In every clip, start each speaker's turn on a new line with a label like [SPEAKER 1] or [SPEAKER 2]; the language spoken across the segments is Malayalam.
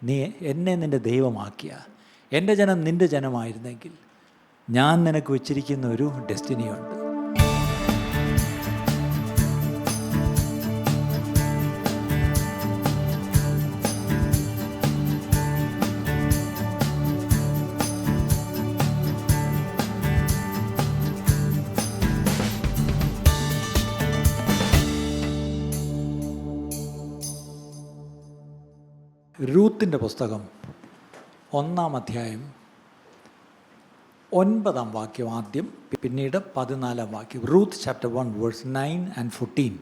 [SPEAKER 1] നീ എന്നെ നിൻ്റെ ദൈവമാക്കിയ, എൻ്റെ ജനം നിൻ്റെ ജനമായിരുന്നെങ്കിൽ ഞാൻ നിനക്ക് വെച്ചിരിക്കുന്ന ഒരു ഡെസ്റ്റിനിയുണ്ട്. രൂത്തിൻ്റെ പുസ്തകം 1-ാം അധ്യായം 9-ാം വാക്യം ആദ്യം, പിന്നീട് 14-ാം വാക്യം. Ruth chapter 1 verse 9 and 14.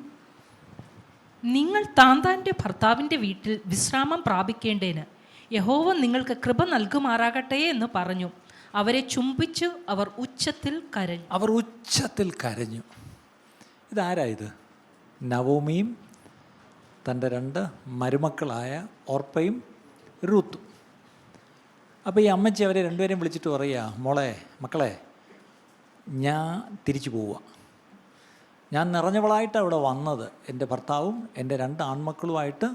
[SPEAKER 2] നിങ്ങൾ താന്താൻ്റെ ഭർത്താവിൻ്റെ വീട്ടിൽ വിശ്രാമം പ്രാപിക്കേണ്ടതിന് യഹോവ നിങ്ങൾക്ക് കൃപ നൽകുമാറാകട്ടെ എന്ന് പറഞ്ഞു. അവരെ ചുംബിച്ചു അവർ ഉച്ചത്തിൽ കരഞ്ഞു. ഇതാരായത്? നവോമിയും തൻ്റെ 2 മരുമക്കളായ ഓർപ്പയും റൂത്തും. അപ്പോൾ ഈ അമ്മച്ചി അവരെ രണ്ടുപേരെയും വിളിച്ചിട്ട് പറയുക, മക്കളെ ഞാൻ തിരിച്ചു പോവുക. ഞാൻ നിറഞ്ഞവളായിട്ട് അവിടെ വന്നത്, എൻ്റെ ഭർത്താവും എൻ്റെ 2 ആൺമക്കളുമായിട്ട്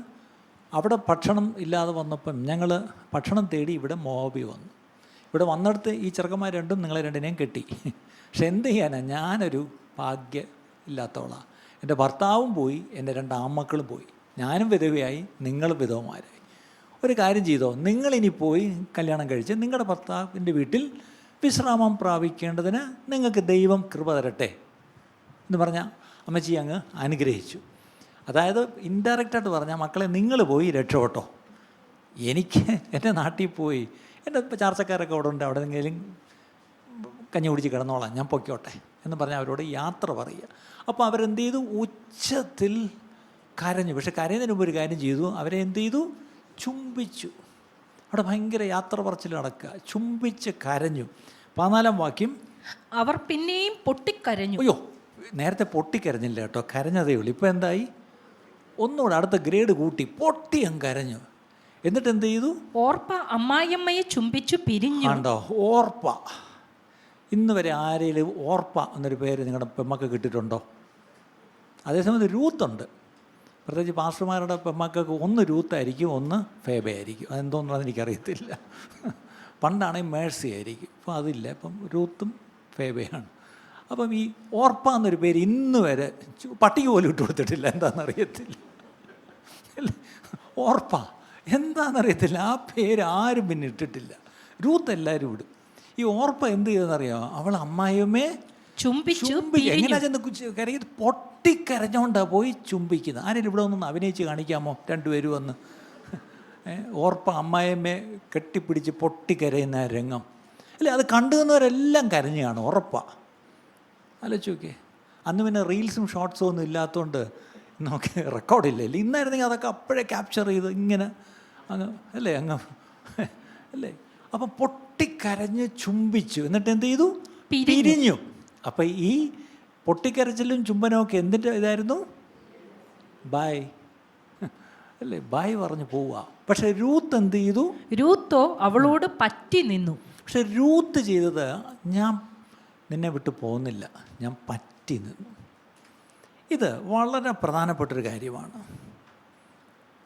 [SPEAKER 2] അവിടെ ഭക്ഷണം ഇല്ലാതെ വന്നപ്പം ഞങ്ങൾ ഭക്ഷണം തേടി ഇവിടെ മോവാബി വന്നു. ഇവിടെ വന്നിടത്ത് ഈ ചെറുക്കന്മാർ രണ്ടും നിങ്ങളെ രണ്ടിനെയും കെട്ടി. പക്ഷെ എന്ത് ചെയ്യാനാണ്, ഞാനൊരു ഭാഗ്യം ഇല്ലാത്തവളാണ്. എൻ്റെ ഭർത്താവും പോയി, എൻ്റെ 2 ആൺമക്കളും പോയി, ഞാനും വിധവയായി, നിങ്ങളും വിധവമാരായി. ഒരു കാര്യം ചെയ്തോ, നിങ്ങളിനി പോയി കല്യാണം കഴിച്ച് നിങ്ങളുടെ ഭർത്താവിൻ്റെ വീട്ടിൽ വിശ്രാമം പ്രാപിക്കേണ്ടതിന് നിങ്ങൾക്ക് ദൈവം കൃപ തരട്ടെ എന്ന് പറഞ്ഞാൽ അമ്മച്ചി അങ്ങ് അനുഗ്രഹിച്ചു. അതായത് ഇൻഡയറക്റ്റായിട്ട് പറഞ്ഞാൽ, മക്കളെ നിങ്ങൾ പോയി രക്ഷപ്പെട്ടോ, എനിക്ക് എൻ്റെ നാട്ടിൽ പോയി എൻ്റെ ചാർച്ചക്കാരൊക്കെ അവിടെ ഉണ്ട്, അവിടെ നിന്നെങ്കിലും കഞ്ഞി കുടിച്ച് കിടന്നോളാം, ഞാൻ പൊയ്ക്കോട്ടെ എന്ന് പറഞ്ഞാൽ അവരോട് യാത്ര പറയുക. അപ്പോൾ അവരെന്ത് ചെയ്തു? ഉച്ചത്തിൽ കരഞ്ഞു. പക്ഷെ കരയുന്നതിന് മുമ്പ് ഒരു കാര്യം ചെയ്തു, അവരെ എന്ത് ചെയ്തു? ചുംബിച്ചു. അവിടെ ഭയങ്കര യാത്ര പറച്ചിൽ നടക്കുക, ചുംബിച്ച് കരഞ്ഞു. 14-ാം വാക്യം, അവർ പിന്നെയും പൊട്ടിക്കരഞ്ഞു.
[SPEAKER 1] അയ്യോ, നേരത്തെ പൊട്ടിക്കരഞ്ഞില്ല കേട്ടോ, കരഞ്ഞതേ ഉള്ളൂ. ഇപ്പോൾ എന്തായി? ഒന്നുകൂടെ അടുത്ത ഗ്രേഡ് കൂട്ടി, പൊട്ടിയങ്ങ് കരഞ്ഞു. എന്നിട്ട് എന്ത് ചെയ്തു?
[SPEAKER 2] ഓർപ്പ അമ്മായിയമ്മയെ ചുംബിച്ചു പിരിഞ്ഞു.
[SPEAKER 1] കണ്ടോ, ഓർപ്പ. ഇന്ന് വരെ ആരെങ്കിലും ഓർപ്പ എന്നൊരു പേര് നിങ്ങളുടെ പെമ്മക്ക് കിട്ടിയിട്ടുണ്ടോ? അതേസമയത്ത് രൂത്തുണ്ട്. പ്രത്യേകിച്ച് പാസ്റ്റർമാരുടെ പെമ്മക്കൊക്കെ ഒന്ന് രൂത്തായിരിക്കും, ഒന്ന് ഫേബയായിരിക്കും. അതെന്തോന്നാണെന്ന് എനിക്കറിയത്തില്ല. പണ്ടാണെങ്കിൽ മേഴ്സി ആയിരിക്കും, ഇപ്പം അതില്ല. ഇപ്പം രൂത്തും ഫേബയാണ്. അപ്പം ഈ ഓർപ്പ എന്നൊരു പേര് ഇന്ന് വരെ പട്ടിക പോലും ഇട്ട് കൊടുത്തിട്ടില്ല. എന്താണെന്നറിയത്തില്ല. ഓർപ്പ എന്താണെന്നറിയത്തില്ല, ആ പേര് ആരും പിന്നെ ഇട്ടിട്ടില്ല. രൂത്ത് എല്ലാവരും ഇടും. ഈ ഓർപ്പ എന്ത് ചെയ്തെന്നറിയാമോ? അവൾ അമ്മായിയമ്മേ ചുംബിച്ചു. എങ്ങനെയാ ചെന്ന് കരയത്? പൊട്ടിക്കരഞ്ഞോണ്ടാണ് പോയി ചുംബിക്കുന്നത്. ആരെങ്കിലും ഇവിടെ ഒന്നും അഭിനയിച്ച് കാണിക്കാമോ? 2 പേരും വന്ന് ഓർപ്പ അമ്മായിയമ്മയെ കെട്ടിപ്പിടിച്ച് പൊട്ടിക്കരയുന്ന രംഗം അല്ലേ? അത് കണ്ടുവന്നവരെല്ലാം കരഞ്ഞു കാണും, ഉറപ്പാണ്. ആലോചിച്ച് നോക്കിയേ. അന്ന് പിന്നെ റീൽസും ഷോർട്സും ഒന്നും ഇല്ലാത്തതുകൊണ്ട് നമുക്ക് റെക്കോർഡില്ല. ഇന്നായിരുന്നെങ്കിൽ അതൊക്കെ അപ്പോഴേ ക്യാപ്ചർ ചെയ്ത് ഇങ്ങനെ അങ്ങ് അല്ലേ അല്ലേ. അപ്പം പൊട്ടിക്കരഞ്ഞ് ചുംബിച്ചു. എന്നിട്ട് എന്ത് ചെയ്തു? പിരിഞ്ഞു. അപ്പം ഈ പൊട്ടിക്കരച്ചിലും ചുംബനമൊക്കെ എന്തിൻ്റെ ഇതായിരുന്നു? ബായ് അല്ലേ, ബായ് പറഞ്ഞു പോവുക. പക്ഷെ രൂത്ത് എന്ത് ചെയ്തു?
[SPEAKER 2] രൂത്തോ അവളോട് പറ്റി നിന്നു.
[SPEAKER 1] പക്ഷെ രൂത്ത് ചെയ്തത്, ഞാൻ നിന്നെ വിട്ടു പോകുന്നില്ല, ഞാൻ പറ്റി നിന്നു. ഇത് വളരെ പ്രധാനപ്പെട്ടൊരു കാര്യമാണ്.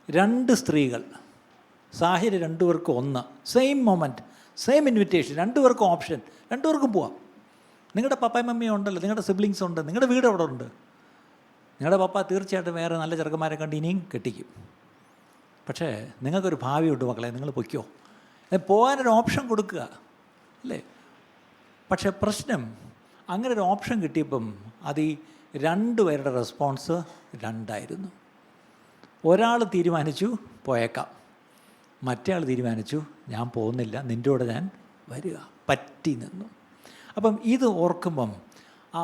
[SPEAKER 1] 2 സ്ത്രീകൾ, സാഹചര്യം 2 പേർക്കും ഒന്ന്, സെയിം മൊമെൻറ്റ്, സെയിം ഇൻവിറ്റേഷൻ, 2 പേർക്കും ഓപ്ഷൻ, 2 പേർക്കും പോവാം. നിങ്ങളുടെ പപ്പായും മമ്മിയും ഉണ്ടല്ലോ, നിങ്ങളുടെ സിബ്ലിങ്സ് ഉണ്ട്, നിങ്ങളുടെ വീട് അവിടെ ഉണ്ട്. നിങ്ങളുടെ പപ്പ തീർച്ചയായിട്ടും വേറെ നല്ല ചെറുക്കന്മാരെ കണ്ട് ഇനിയും കെട്ടിക്കും. പക്ഷേ നിങ്ങൾക്കൊരു ഭാവിയുണ്ട് മക്കളെ, നിങ്ങൾ പൊയ്ക്കോ. പോകാനൊരു ഓപ്ഷൻ കൊടുക്കുക അല്ലേ. പക്ഷേ പ്രശ്നം, അങ്ങനെ ഒരു ഓപ്ഷൻ കിട്ടിയപ്പം അത് ഈ 2 പേരുടെ റെസ്പോൺസ് 2ആയിരുന്നു. ഒരാൾ തീരുമാനിച്ചു പോയേക്കാം, മറ്റേ ആൾ തീരുമാനിച്ചു ഞാൻ പോകുന്നില്ല, നിൻ്റെ കൂടെ ഞാൻ വരിക, പറ്റി നിന്നു. അപ്പം ഇത് ഓർക്കുമ്പം ആ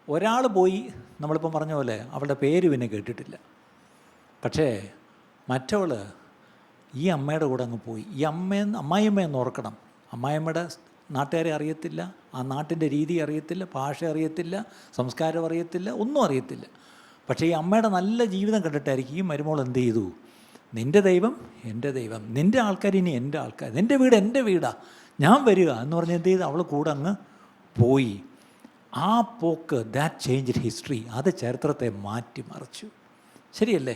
[SPEAKER 1] ഒരാൾ പോയി, നമ്മളിപ്പം പറഞ്ഞ പോലെ അവളുടെ പേര് പിന്നെ കേട്ടിട്ടില്ല. പക്ഷേ മറ്റവൾ ഈ അമ്മയുടെ കൂടെ അങ്ങ് പോയി. ഈ അമ്മായിയമ്മയെന്ന് ഓർക്കണം. അമ്മായിയമ്മയുടെ നാട്ടുകാരെ അറിയത്തില്ല, ആ നാട്ടിൻ്റെ രീതി അറിയത്തില്ല, ഭാഷ അറിയത്തില്ല, സംസ്കാരം അറിയത്തില്ല, ഒന്നും അറിയത്തില്ല. പക്ഷേ ഈ അമ്മയുടെ നല്ല ജീവിതം കണ്ടിട്ടായിരിക്കും ഈ മരുമോൾ എന്ത് ചെയ്തു? നിൻ്റെ ദൈവം എൻ്റെ ദൈവം, നിൻ്റെ ആൾക്കാർ ഇനി എൻ്റെ ആൾക്കാർ, നിൻ്റെ വീട് എൻ്റെ വീടാണ്, ഞാൻ വരിക എന്ന് പറഞ്ഞ് എന്ത് ചെയ്ത് അവൾ കൂടെ അങ്ങ് പോയി. ആ പോക്ക്, ദാറ്റ് ചേഞ്ച്ഡ് ഹിസ്റ്ററി, അത് ചരിത്രത്തെ മാറ്റിമറിച്ചു. ശരിയല്ലേ?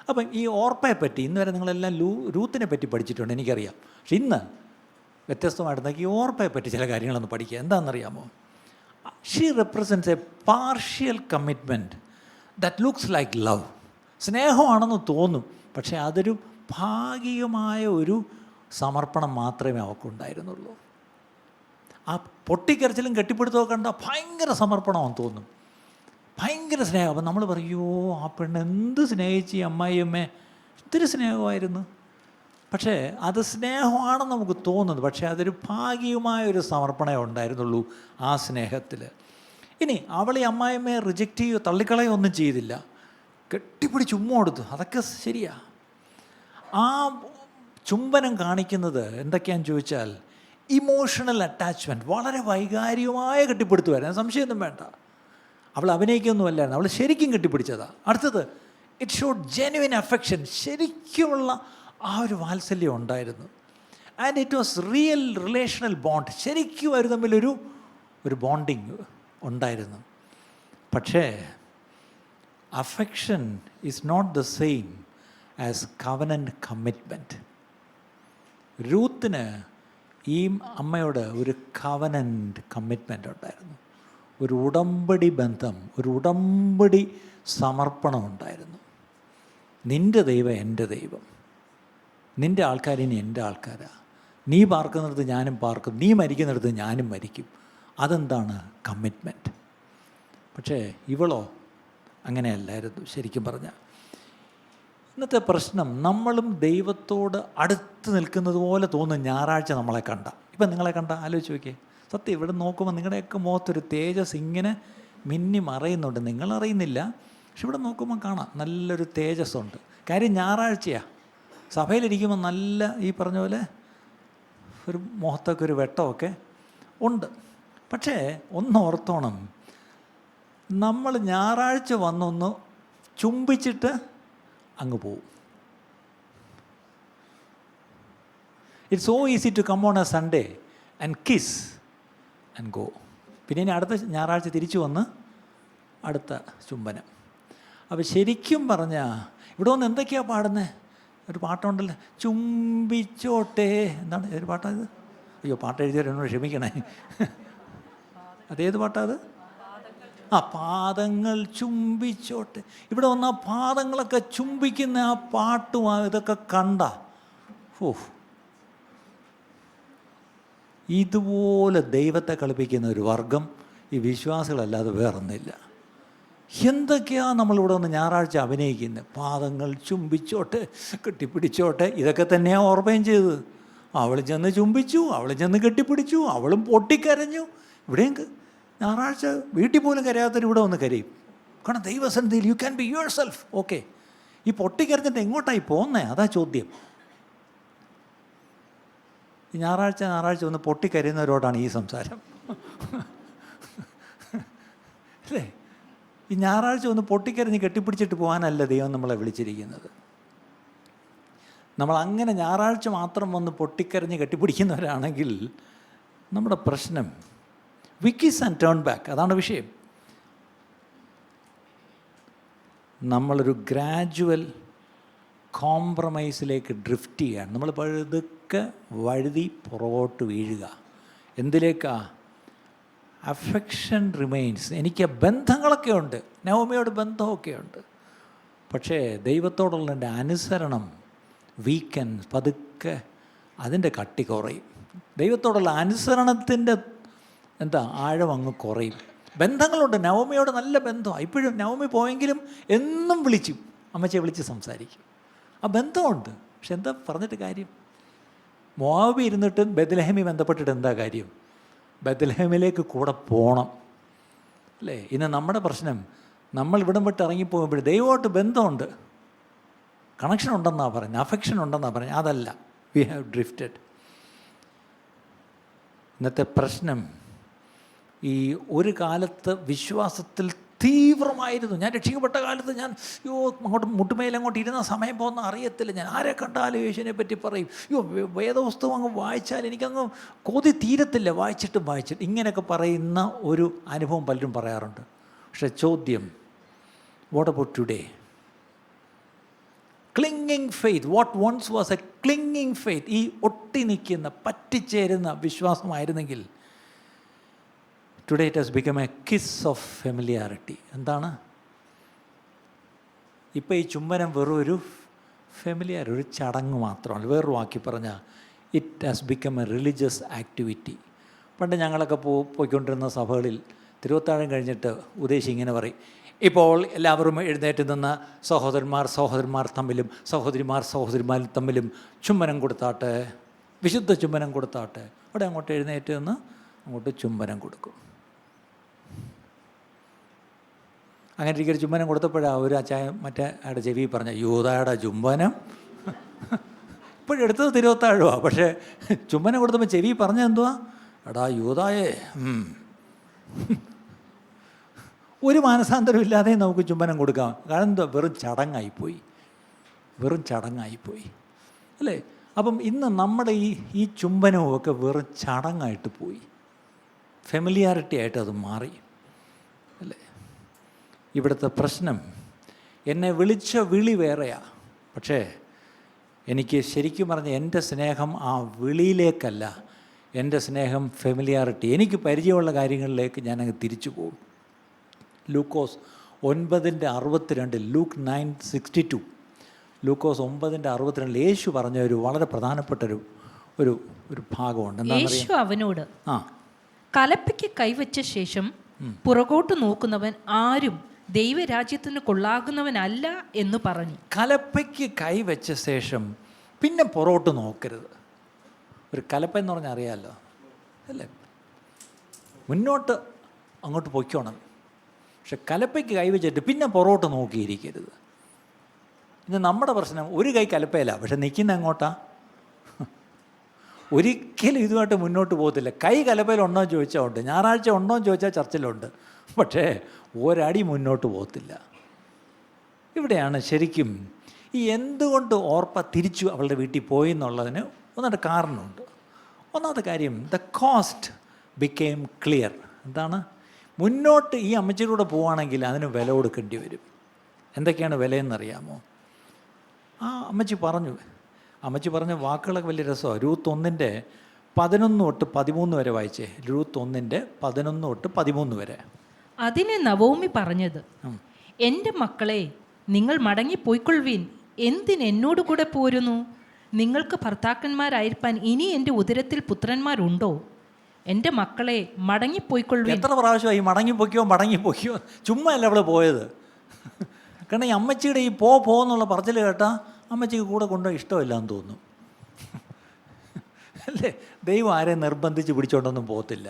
[SPEAKER 1] അപ്പം ഈ ഓർപ്പയെ പറ്റി ഇന്ന് വരെ നിങ്ങളെല്ലാം രൂത്തിനെ പറ്റി പഠിച്ചിട്ടുണ്ട്, എനിക്കറിയാം. പക്ഷെ ഇന്ന് വ്യത്യസ്തമായിട്ട് ഈ ഓർപ്പയെ പറ്റി ചില കാര്യങ്ങളൊന്ന് പഠിക്കുക. എന്താണെന്നറിയാമോ? She represents a partial commitment that looks like love. സ്നേഹമാണെന്ന് തോന്നും, പക്ഷേ അതൊരു ഭാഗികമായ ഒരു സമർപ്പണം മാത്രമേ അവൾക്കുണ്ടായിരുന്നുള്ളൂ. ആ പൊട്ടിക്കരച്ചിലും കെട്ടിപ്പിടുത്തമൊക്കെ കണ്ടാൽ ഭയങ്കര സമർപ്പണമെന്ന് തോന്നും, ഭയങ്കര സ്നേഹം. അപ്പം നമ്മൾ പറയോ, ആ പെണ്ണ് എന്ത് സ്നേഹിച്ച് ഈ അമ്മായിയമ്മേ, ഇത്തിരി സ്നേഹമായിരുന്നു. പക്ഷേ അത് സ്നേഹമാണെന്ന് നമുക്ക് തോന്നുന്നത്, പക്ഷേ അതൊരു ഭാഗികമായൊരു സമർപ്പണമേ ഉണ്ടായിരുന്നുള്ളൂ ആ സ്നേഹത്തിൽ. ഇനി അവൾ ഈ അമ്മായിയമ്മയെ റിജക്റ്റ് ചെയ്യുകയോ തള്ളിക്കളയോ ഒന്നും ചെയ്തില്ല, കെട്ടിപ്പിടിച്ച് ഉമ്മ കൊടുത്തു. അതൊക്കെ ശരിയാ. ആ ചുംബനം കാണിക്കുന്നത് എന്തൊക്കെയാണെന്ന് ചോദിച്ചാൽ ഇമോഷണൽ അറ്റാച്ച്മെൻറ്റ്, വളരെ വൈകാരികമായ കെട്ടിപ്പിടുത്തുമായിരുന്നു, സംശയമൊന്നും വേണ്ട. അവൾ അഭിനയിക്കൊന്നും അല്ലായിരുന്നു, അവൾ ശരിക്കും കെട്ടിപ്പിടിച്ചതാണ്. അടുത്തത്, ഇറ്റ് ഷോഡ് ജെന്യുവിൻ അഫെക്ഷൻ, ശരിക്കുമുള്ള ആ ഒരു വാത്സല്യം ഉണ്ടായിരുന്നു. And it was real relational bond, ശരിക്കും അവർ തമ്മിലൊരു ബോണ്ടിങ് ഉണ്ടായിരുന്നു. പക്ഷേ affection is not the same as covenant commitment. രൂത്തിന് ഈ അമ്മയോട് ഒരു കവനൻ്റ് കമ്മിറ്റ്മെൻ്റ് ഉണ്ടായിരുന്നു, ഒരു ഉടമ്പടി ബന്ധം, ഒരു ഉടമ്പടി സമർപ്പണം ഉണ്ടായിരുന്നു. നിൻ്റെ ദൈവം എൻ്റെ ദൈവം, നിൻ്റെ ആൾക്കാരിനി എൻ്റെ ആൾക്കാരാണ്, നീ പാർക്കുന്നിടത്ത് ഞാനും പാർക്കും, നീ മരിക്കുന്നിടത്ത് ഞാനും മരിക്കും. അതെന്താണ് കമ്മിറ്റ്മെൻറ്റ്. പക്ഷേ ഇവളോ അങ്ങനെയല്ലായിരുന്നു. ശരിക്കും പറഞ്ഞാൽ ഇന്നത്തെ പ്രശ്നം, നമ്മളും ദൈവത്തോട് അടുത്ത് നിൽക്കുന്നത് പോലെ തോന്നും ഞായറാഴ്ച നമ്മളെ കണ്ട. ഇപ്പം നിങ്ങളെ കണ്ട ആലോചിച്ച് നോക്കിയേ. സത്യം, ഇവിടെ നോക്കുമ്പോൾ നിങ്ങളുടെയൊക്കെ മുഖത്തൊരു തേജസ് ഇങ്ങനെ മിന്നി മറയുന്നുണ്ട്, നിങ്ങളറിയുന്നില്ല. പക്ഷെ ഇവിടെ നോക്കുമ്പോൾ കാണാം നല്ലൊരു തേജസ്സുണ്ട്. കാര്യം ഞായറാഴ്ചയാണ്, സഭയിലിരിക്കുമ്പോൾ നല്ല ഈ പറഞ്ഞ പോലെ ഒരു മുഖത്തൊക്കെ ഒരു വെട്ടമൊക്കെ ഉണ്ട്. പക്ഷേ ഒന്ന് ഓർത്തോണം, നമ്മൾ ഞായറാഴ്ച വന്നൊന്ന് ചുംബിച്ചിട്ട് അങ്ങ് പോവും. It's so easy to come on a Sunday and kiss and go. പിന്നെ ഇനി അടുത്ത ഞായറാഴ്ച തിരിച്ചു വന്ന് അടുത്ത ചുംബനം. അപ്പോൾ ശരിക്കും പറഞ്ഞാൽ ഇവിടെ വന്ന് എന്തൊക്കെയാണ് പാടുന്നത്? ഒരു പാട്ടുണ്ടല്ലോ, ചുംബിച്ചോട്ടെ, എന്താണ് ഒരു പാട്ടാത്? അയ്യോ, പാട്ട് എഴുതിയവരെന്നോട് ക്ഷമിക്കണേ. അതേത് പാട്ടാത്? ആ, പാദങ്ങൾ ചുംബിച്ചോട്ടെ. ഇവിടെ വന്ന ആ പാദങ്ങളൊക്കെ ചുംബിക്കുന്ന ആ പാട്ടും ഇതൊക്കെ കണ്ട, ഓ, ഇതുപോലെ ദൈവത്തെ കളിപ്പിക്കുന്ന ഒരു വർഗം ഈ വിശ്വാസികളല്ലാതെ വേറൊന്നുമില്ല. എന്തൊക്കെയാണ് നമ്മളിവിടെ വന്ന് ഞായറാഴ്ച അഭിനയിക്കുന്നത്? പാദങ്ങൾ ചുംബിച്ചോട്ടെ, കെട്ടിപ്പിടിച്ചോട്ടെ, ഇതൊക്കെ തന്നെയാണ് ഓർമ്മയും ചെയ്തത്. അവൾ ചെന്ന് ചുംബിച്ചു, അവൾ ചെന്ന് കെട്ടിപ്പിടിച്ചു, അവളും പൊട്ടിക്കരഞ്ഞു. ഇവിടെയും ഞായറാഴ്ച വീട്ടിൽ പോലും കരയാത്തവർ ഇവിടെ വന്ന് കരയും. കാരണം ദൈവസന്നിധിയിൽ you can be your self. Okay, ഈ പൊട്ടിക്കരഞ്ഞിട്ട് എങ്ങോട്ടായി പോകുന്നേ? അതാ ചോദ്യം. ഈ ഞായറാഴ്ച ഒന്ന് പൊട്ടിക്കരയുന്നവരോടാണ് ഈ സംസാരം, അല്ലേ? ഈ ഞായറാഴ്ച ഒന്ന് പൊട്ടിക്കരഞ്ഞ് കെട്ടിപ്പിടിച്ചിട്ട് പോകാനല്ല ദൈവം നമ്മളെ വിളിച്ചിരിക്കുന്നത്. നമ്മൾ അങ്ങനെ ഞായറാഴ്ച മാത്രം വന്ന് പൊട്ടിക്കരഞ്ഞ് കെട്ടിപ്പിടിക്കുന്നവരാണെങ്കിൽ നമ്മുടെ പ്രശ്നം we kiss and turn back. അതാണ് വിഷയം. നമ്മളൊരു ഗ്രാജുവൽ കോംപ്രമൈസിലേക്ക് ഡ്രിഫ്റ്റ് ചെയ്യുകയാണ്. നമ്മൾ പഴുതൊക്കെ വഴുതി പുറകോട്ട് വീഴുക. എന്തിലേക്കാ? Affection remains. എനിക്ക് ബന്ധങ്ങളൊക്കെ ഉണ്ട്, നവോമിയോട് ബന്ധമൊക്കെ ഉണ്ട്, പക്ഷേ ദൈവത്തോടുള്ള എൻ്റെ അനുസരണം വീക്കൻ, പതുക്കെ അതിൻ്റെ കട്ടി കുറയും. ദൈവത്തോടുള്ള അനുസരണത്തിൻ്റെ ആഴം അങ്ങ് കുറയും. ബന്ധങ്ങളുണ്ട്, നവോമിയോട് നല്ല ബന്ധമാണ്. ഇപ്പോഴും നവോമി പോയെങ്കിലും എന്നും വിളിച്ചു, അമ്മച്ചിയെ വിളിച്ച് സംസാരിക്കും. ആ ബന്ധമുണ്ട്. പക്ഷെ എന്താ പറഞ്ഞിട്ട് കാര്യം? മോവാബി ഇരുന്നിട്ട് ബെത്ലഹേമി ബന്ധപ്പെട്ടിട്ട് എന്താ കാര്യം? ബെത്ലഹേമിലേക്ക് കൂടെ പോകണം, അല്ലേ? ഇന്ന് നമ്മുടെ പ്രശ്നം, നമ്മൾ ഇവിടം വിട്ട് ഇറങ്ങിപ്പോകുമ്പോൾ ദൈവമായിട്ട് ബന്ധമുണ്ട്, കണക്ഷൻ ഉണ്ടെന്നാണ് പറയുന്നത്, അഫെക്ഷൻ ഉണ്ടെന്നാണ് പറയുന്നത്. അതല്ല, വി ഹാവ് ഡ്രിഫ്റ്റഡ്. ഇന്നത്തെ പ്രശ്നം, ഈ ഒരു കാലത്ത് വിശ്വാസത്തിൽ തീവ്രമായിരുന്നു. ഞാൻ രക്ഷിക്കപ്പെട്ട കാലത്ത് ഞാൻ അങ്ങോട്ട് മുട്ടുമേലങ്ങോട്ട് ഇരുന്ന സമയം പോകുന്ന അറിയത്തില്ല. ഞാൻ ആരെ കണ്ടാലും യേശുവിനെ പറ്റി പറയും. വേദപുസ്തകം അങ്ങ് വായിച്ചാൽ എനിക്കങ്ങ് കൊതി തീരത്തില്ല, വായിച്ചിട്ട് ഇങ്ങനെയൊക്കെ പറയുന്ന ഒരു അനുഭവം പലരും പറയാറുണ്ട്. പക്ഷേ ചോദ്യം, what about today? Clinging faith, what once was a clinging faith, ഈ ഒട്ടി നിൽക്കുന്ന പറ്റിച്ചേരുന്ന വിശ്വാസമായിരുന്നെങ്കിൽ today it has become a kiss of familiarity. എന്താണ് ഇപ്പോൾ ഈ ചുംബനം വെറും ഒരു ഫെമിലിയർ, ഒരു ചടങ്ങ് മാത്രമാണ്. വേറൊരു വാക്കി പറഞ്ഞാൽ it has become A religious activity. പണ്ട് ഞങ്ങളൊക്കെ പോയിക്കൊണ്ടിരുന്ന സഭകളിൽ തിരുവത്താഴം കഴിഞ്ഞിട്ട് ഉദ്ദേശി ഇങ്ങനെ പറയും, ഇപ്പോൾ എല്ലാവരും എഴുന്നേറ്റ് നിന്ന് സഹോദരന്മാർ തമ്മിലും സഹോദരിമാർ തമ്മിലും ചുംബനം കൊടുത്താട്ടെ, വിശുദ്ധ ചുംബനം കൊടുത്താട്ടെ. അവിടെ അങ്ങോട്ട് എഴുന്നേറ്റ് നിന്ന് അങ്ങോട്ട് ചുംബനം കൊടുക്കും. അങ്ങനെ ഒരിക്കൽ ചുംബനം കൊടുത്തപ്പോഴാണ് ഒരു അച്ചായ മറ്റേ അയാളുടെ ചെവി പറഞ്ഞ, യൂദായുടെ ചുംബനം. ഇപ്പോഴെടുത്തത് തിരുവത്താഴമാണ്, പക്ഷേ ചുംബനം കൊടുത്തപ്പോൾ ചെവി പറഞ്ഞ എന്തുവാ, എടാ യൂദായേ. ഒരു മാനസാന്തരം ഇല്ലാതെ നമുക്ക് ചുംബനം കൊടുക്കാം. കാരണം എന്താ, വെറും ചടങ്ങായിപ്പോയി അല്ലേ. അപ്പം ഇന്ന് നമ്മുടെ ഈ ചുംബനവും ഒക്കെ വെറും ചടങ്ങായിട്ട് പോയി, ഫെമിലിയാരിറ്റി ആയിട്ട് അത് മാറി അല്ലേ. ഇവിടുത്തെ പ്രശ്നം, എന്നെ വിളിച്ച വിളി വേറെയാണ്, പക്ഷേ എനിക്ക് ശരിക്കും പറഞ്ഞ എൻ്റെ സ്നേഹം ആ വിളിയിലേക്കല്ല, എൻ്റെ സ്നേഹം ഫെമിലിയാരിറ്റി, എനിക്ക് പരിചയമുള്ള കാര്യങ്ങളിലേക്ക് ഞാനങ്ങ് തിരിച്ചു പോകും. ലൂക്കോസ് 9:62, ലൂക്ക് 9:62, ലൂക്കോസ് 9:62 യേശു പറഞ്ഞ ഒരു വളരെ പ്രധാനപ്പെട്ട ഒരു ഭാഗമുണ്ട്.
[SPEAKER 2] യേശു അവനോട്, കലപ്പയ്ക്ക് കൈവച്ച ശേഷം പുറകോട്ട് നോക്കുന്നവൻ ആരും ദൈവരാജ്യത്തിന് കൊള്ളാകുന്നവനല്ല എന്ന് പറഞ്ഞു.
[SPEAKER 1] കലപ്പയ്ക്ക് കൈവച്ച ശേഷം പിന്നെ പുറകോട്ട് നോക്കരുത്. ഒരു കലപ്പ എന്ന് പറഞ്ഞാൽ അറിയാമല്ലോ അല്ലേ, മുന്നോട്ട് അങ്ങോട്ട് പൊയ്ക്കോണം. പക്ഷെ കലപ്പയ്ക്ക് കൈവച്ചിട്ട് പിന്നെ പുറകോട്ട് നോക്കിയിരിക്കരുത്. ഇന്ന് നമ്മുടെ പ്രശ്നം, ഒരു കൈ കലപ്പയില്ല, പക്ഷെ നിൽക്കുന്ന എങ്ങോട്ടാ, ഒരിക്കലും ഇതുമായിട്ട് മുന്നോട്ട് പോകത്തില്ല. കൈ കലപ്പയിലുണ്ടോ എന്ന് ചോദിച്ചാൽ ഉണ്ട്, ഞായറാഴ്ച ഉണ്ടോ എന്ന് ചോദിച്ചാൽ ചർച്ചിലുണ്ട്, പക്ഷേ ഒരടി മുന്നോട്ട് പോകത്തില്ല. ഇവിടെയാണ് ശരിക്കും ഈ എന്തുകൊണ്ട് ഓർപ്പ തിരിച്ചു അവളുടെ വീട്ടിൽ പോയി എന്നുള്ളതിന് ഒന്നാമത്തെ കാരണമുണ്ട്. ഒന്നാമത്തെ കാര്യം, ദ കോസ്റ്റ് ബിക്കെയിം ക്ലിയർ. എന്താണ്, മുന്നോട്ട് ഈ അമ്മച്ചിയുടെ പോവുകയാണെങ്കിൽ അതിന് വില കൊടുക്കേണ്ടി വരും. എന്തൊക്കെയാണ് വിലയെന്നറിയാമോ? ആ അമ്മച്ചി പറഞ്ഞ വാക്കുകളൊക്കെ വലിയ രസമാണ്. രൂത്ത് 1:11-13 വരെ വായിച്ചേ. രൂത്ത് 1:11-13 വരെ.
[SPEAKER 2] അതിനെ നവോമി പറഞ്ഞത്, എൻ്റെ മക്കളെ, നിങ്ങൾ മടങ്ങിപ്പോയിക്കൊള്ളുവീൻ. എന്തിനെന്നോട് കൂടെ പോരുന്നു? നിങ്ങൾക്ക് ഭർത്താക്കന്മാരായിരിക്കാൻ ഇനി എൻ്റെ ഉദരത്തിൽ പുത്രന്മാരുണ്ടോ? എൻ്റെ മക്കളെ, മടങ്ങിപ്പോയിക്കൊള്ളുവീൻ.
[SPEAKER 1] എത്ര പ്രാവശ്യമായി മടങ്ങിപ്പോയിക്കോ? ചുമ്മാ അല്ല അവൾ പോയത്. കാരണം ഈ അമ്മച്ചിയുടെ ഈ പോന്നുള്ള പറച്ചിൽ കേട്ടാൽ അമ്മച്ചിക്ക് കൂടെ കൊണ്ടുപോയി ഇഷ്ടമില്ലാന്ന് തോന്നും അല്ലേ. ദൈവം ആരെയും നിർബന്ധിച്ച് പിടിച്ചോണ്ടൊന്നും പോകത്തില്ല.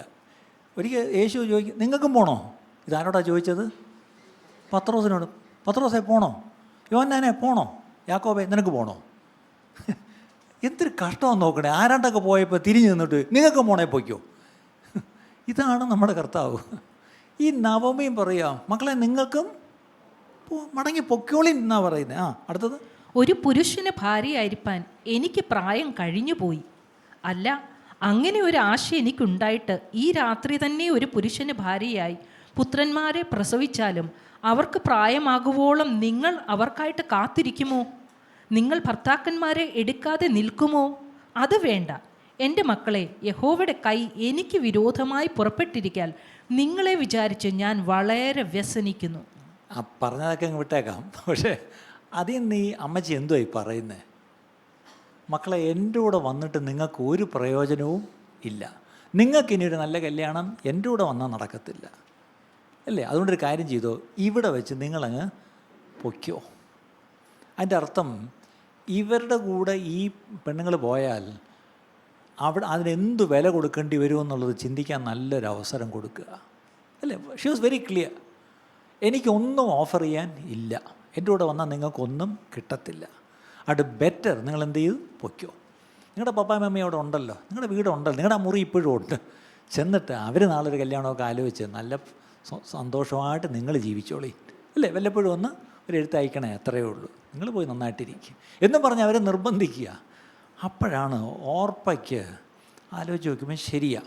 [SPEAKER 1] ഒരിക്കൽ യേശു ചോദിക്കും, നിങ്ങൾക്കും പോകണോ? ഇതാരോടാ ചോദിച്ചത്? പത്രോസിനോട്. പത്രോസേ പോണോ? യോഹന്നാനെ പോണോ? യാക്കോബേ നിനക്ക് പോണോ? എന്തൊരു കഷ്ടമെന്ന് നോക്കണേ. ആരാണ്ടൊക്കെ പോയപ്പോൾ തിരിഞ്ഞു നിന്നിട്ട് നിങ്ങൾക്ക് പോണേ പോയിക്കോ. ഇതാണ് നമ്മുടെ കർത്താവ്. ഈ നവമിയും പറയാം, മക്കളെ നിങ്ങൾക്കും മടങ്ങി പൊക്കോളിൻ എന്നാ പറയുന്നത്. അടുത്തത്,
[SPEAKER 2] ഒരു പുരുഷന് ഭാര്യയായിരിക്കാൻ എനിക്ക് പ്രായം കഴിഞ്ഞു പോയി. അല്ല, അങ്ങനെ ഒരു ആശ എനിക്കുണ്ടായിട്ട് ഈ രാത്രി തന്നെ ഒരു പുരുഷന് ഭാര്യയായി പുത്രന്മാരെ പ്രസവിച്ചാലും അവർക്ക് പ്രായമാകുവോളം നിങ്ങൾ അവർക്കായിട്ട് കാത്തിരിക്കുമോ? നിങ്ങൾ ഭർത്താക്കന്മാരെ എടുക്കാതെ നിൽക്കുമോ? അത് വേണ്ട. എൻ്റെ മക്കളെ, യഹോവയുടെ കൈ എനിക്ക് വിരോധമായി പുറപ്പെട്ടിരിക്കാൻ നിങ്ങളെ വിചാരിച്ച് ഞാൻ വളരെ വ്യസനിക്കുന്നു.
[SPEAKER 1] പറഞ്ഞതൊക്കെ അങ്ങ് വിട്ടേക്കാം. പക്ഷേ അതിൽ നീ അമ്മച്ചി എന്തുവായി പറയുന്നത്? മക്കളെ, എൻ്റെ കൂടെ വന്നിട്ട് നിങ്ങൾക്ക് ഒരു പ്രയോജനവും ഇല്ല. നിങ്ങൾക്കിനി ഒരു നല്ല കല്യാണം എൻ്റെ കൂടെ വന്നാൽ നടക്കത്തില്ല അല്ലേ. അതുകൊണ്ടൊരു കാര്യം ചെയ്തോ, ഇവിടെ വെച്ച് നിങ്ങളങ്ങ് പൊയ്ക്കോ. അതിൻ്റെ അർത്ഥം, ഇവരുടെ കൂടെ ഈ പെണ്ണുങ്ങൾ പോയാൽ അതിനെന്ത് വില കൊടുക്കേണ്ടി വരുമെന്നുള്ളത് ചിന്തിക്കാൻ നല്ലൊരു അവസരം കൊടുക്കുക അല്ലേ. She was very clear. എനിക്കൊന്നും ഓഫർ ചെയ്യാൻ ഇല്ല, എൻ്റെ കൂടെ വന്നാൽ നിങ്ങൾക്കൊന്നും കിട്ടത്തില്ല. അത് ബെറ്റർ നിങ്ങൾ എന്ത് ചെയ്തു, പൊയ്ക്കോ. നിങ്ങളുടെ പപ്പായും മമ്മിയും അവിടെ ഉണ്ടല്ലോ, നിങ്ങളുടെ വീടുണ്ടല്ലോ, നിങ്ങളുടെ മുറി ഇപ്പോഴും ഉണ്ട്. ചെന്നിട്ട് അവർ നാളെ ഒരു കല്യാണമൊക്കെ ആലോചിച്ച് നല്ല സന്തോഷമായിട്ട് നിങ്ങൾ ജീവിച്ചോളി അല്ലേ. വല്ലപ്പോഴും ഒന്ന് ഒരു എഴുത്തയക്കണേ, അത്രയേ ഉള്ളൂ. നിങ്ങൾ പോയി നന്നായിട്ടിരിക്കുക എന്നും പറഞ്ഞ് അവരെ നിർബന്ധിക്കുക. അപ്പോഴാണ് ഓർപ്പയ്ക്ക് ആലോചിച്ച് നോക്കുമ്പോൾ ശരിയാ,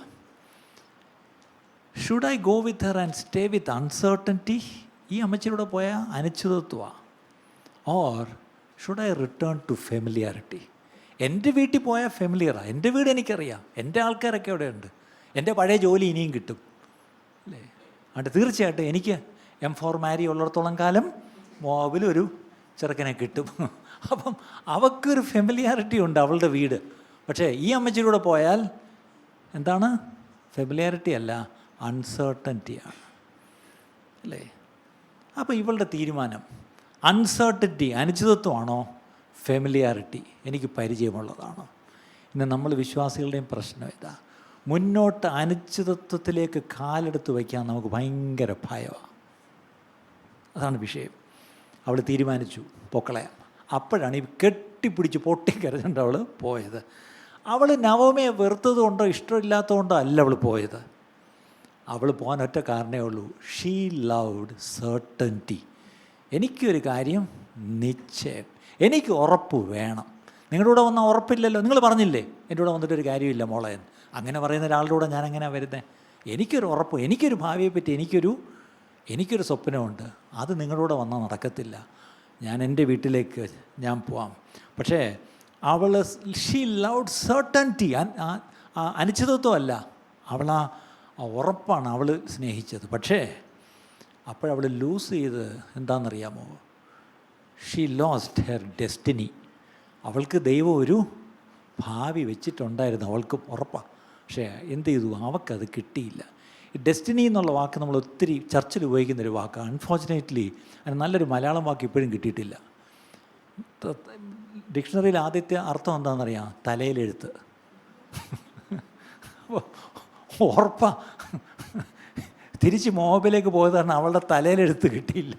[SPEAKER 1] should I go with her and stay with uncertainty? ഈ അമ്മച്ചിലൂടെ പോയാൽ അനിശ്ചിതത്വമാണ്. Or should I return to familiarity? എൻ്റെ വീട്ടിൽ പോയാൽ ഫെമിലിയറാണ്, എൻ്റെ വീട് എനിക്കറിയാം, എൻ്റെ ആൾക്കാരൊക്കെ അവിടെ ഉണ്ട്, എൻ്റെ പഴയ ജോലി ഇനിയും കിട്ടും അല്ലേ? അതുകൊണ്ട് തീർച്ചയായിട്ടും എനിക്ക് M4 മാരി ഉള്ളിടത്തോളം കാലം മോബിലൊരു ചെറുക്കനെ കിട്ടും. അപ്പം അവൾക്കൊരു ഫെമിലിയാരിറ്റി ഉണ്ട് അവളുടെ വീട്. പക്ഷേ ഈ അമ്മച്ചിലൂടെ പോയാൽ എന്താണ്? ഫെമിലിയാരിറ്റി അല്ല, അൺസർട്ടനിറ്റിയാണ് അല്ലേ? അപ്പോൾ ഇവളുടെ തീരുമാനം അൺസർട്ടനിറ്റി, അനിശ്ചിതത്വമാണോ, ഫെമിലിയാരിറ്റി എനിക്ക് പരിചയമുള്ളതാണോ? ഇന്ന് നമ്മൾ വിശ്വാസികളുടെയും പ്രശ്നം ഇതാ, മുന്നോട്ട് അനിശ്ചിതത്വത്തിലേക്ക് കാലെടുത്ത് വയ്ക്കാൻ നമുക്ക് ഭയങ്കര ഭയമാണ്. അതാണ് വിഷയം. അവൾ തീരുമാനിച്ചു പൊക്കളയാം. അപ്പോഴാണ് ഈ കെട്ടിപ്പിടിച്ച് പൊട്ടിക്കരഞ്ഞുകൊണ്ട് അവൾ പോയത്. അവൾ നവോമിയെ വെറുത്തതുകൊണ്ടോ ഇഷ്ടമില്ലാത്തതുകൊണ്ടോ അല്ല അവൾ പോയത്. അവൾ പോകാൻ ഒറ്റ കാരണമേ ഉള്ളൂ, ഷീ ലവ്ഡ് സർട്ടനിറ്റി. എനിക്കൊരു കാര്യം നിശ്ചയം, എനിക്ക് ഉറപ്പ് വേണം. നിങ്ങളുടെ കൂടെ വന്നാൽ ഉറപ്പില്ലല്ലോ. നിങ്ങൾ പറഞ്ഞില്ലേ എൻ്റെ കൂടെ വന്നിട്ടൊരു കാര്യമില്ല മോളെ. അങ്ങനെ പറയുന്ന ഒരാളുടെ കൂടെ ഞാൻ എങ്ങനെയാണ് വരുന്നത്? എനിക്കൊരു ഉറപ്പ്, എനിക്കൊരു ഭാവിയെപ്പറ്റി എനിക്കൊരു സ്വപ്നമുണ്ട്. അത് നിങ്ങളുടെ വന്നാൽ നടക്കത്തില്ല. ഞാൻ എൻ്റെ വീട്ടിലേക്ക് ഞാൻ പോവാം. പക്ഷേ അവൾ ഷീ ലവ്ഡ് സർട്ടനിറ്റി, അനിശ്ചിതത്വമല്ല, അവൾ ആ ഉറപ്പാണ് അവൾ സ്നേഹിച്ചത്. പക്ഷേ അപ്പോഴവൾ ലൂസ് ചെയ്ത് എന്താണെന്നറിയാമോ? She lost her destiny. അവൾക്ക് ദൈവം ഒരു ഭാവി വെച്ചിട്ടുണ്ടായിരുന്നു, അവൾക്ക് ഉറപ്പാണ്. പക്ഷേ എന്ത് ചെയ്തു? അവൾക്കത് കിട്ടിയില്ല. ഈ ഡെസ്റ്റിനി എന്നുള്ള വാക്ക് നമ്മൾ ഒത്തിരി ചർച്ചിൽ ഉപയോഗിക്കുന്നൊരു വാക്കാണ്. അൺഫോർച്ചുനേറ്റ്ലി അതിന് നല്ലൊരു മലയാളം വാക്ക് ഇപ്പോഴും കിട്ടിയിട്ടില്ല. ഡിക്ഷണറിയിൽ ആദ്യത്തെ അർത്ഥം എന്താണെന്നറിയാം? തലയിലെഴുത്ത്. ഉറപ്പാ. തിരിച്ച് മോബിലേക്ക് പോയത് കാരണം അവളുടെ തലയിലെഴുത്ത് കിട്ടിയില്ല.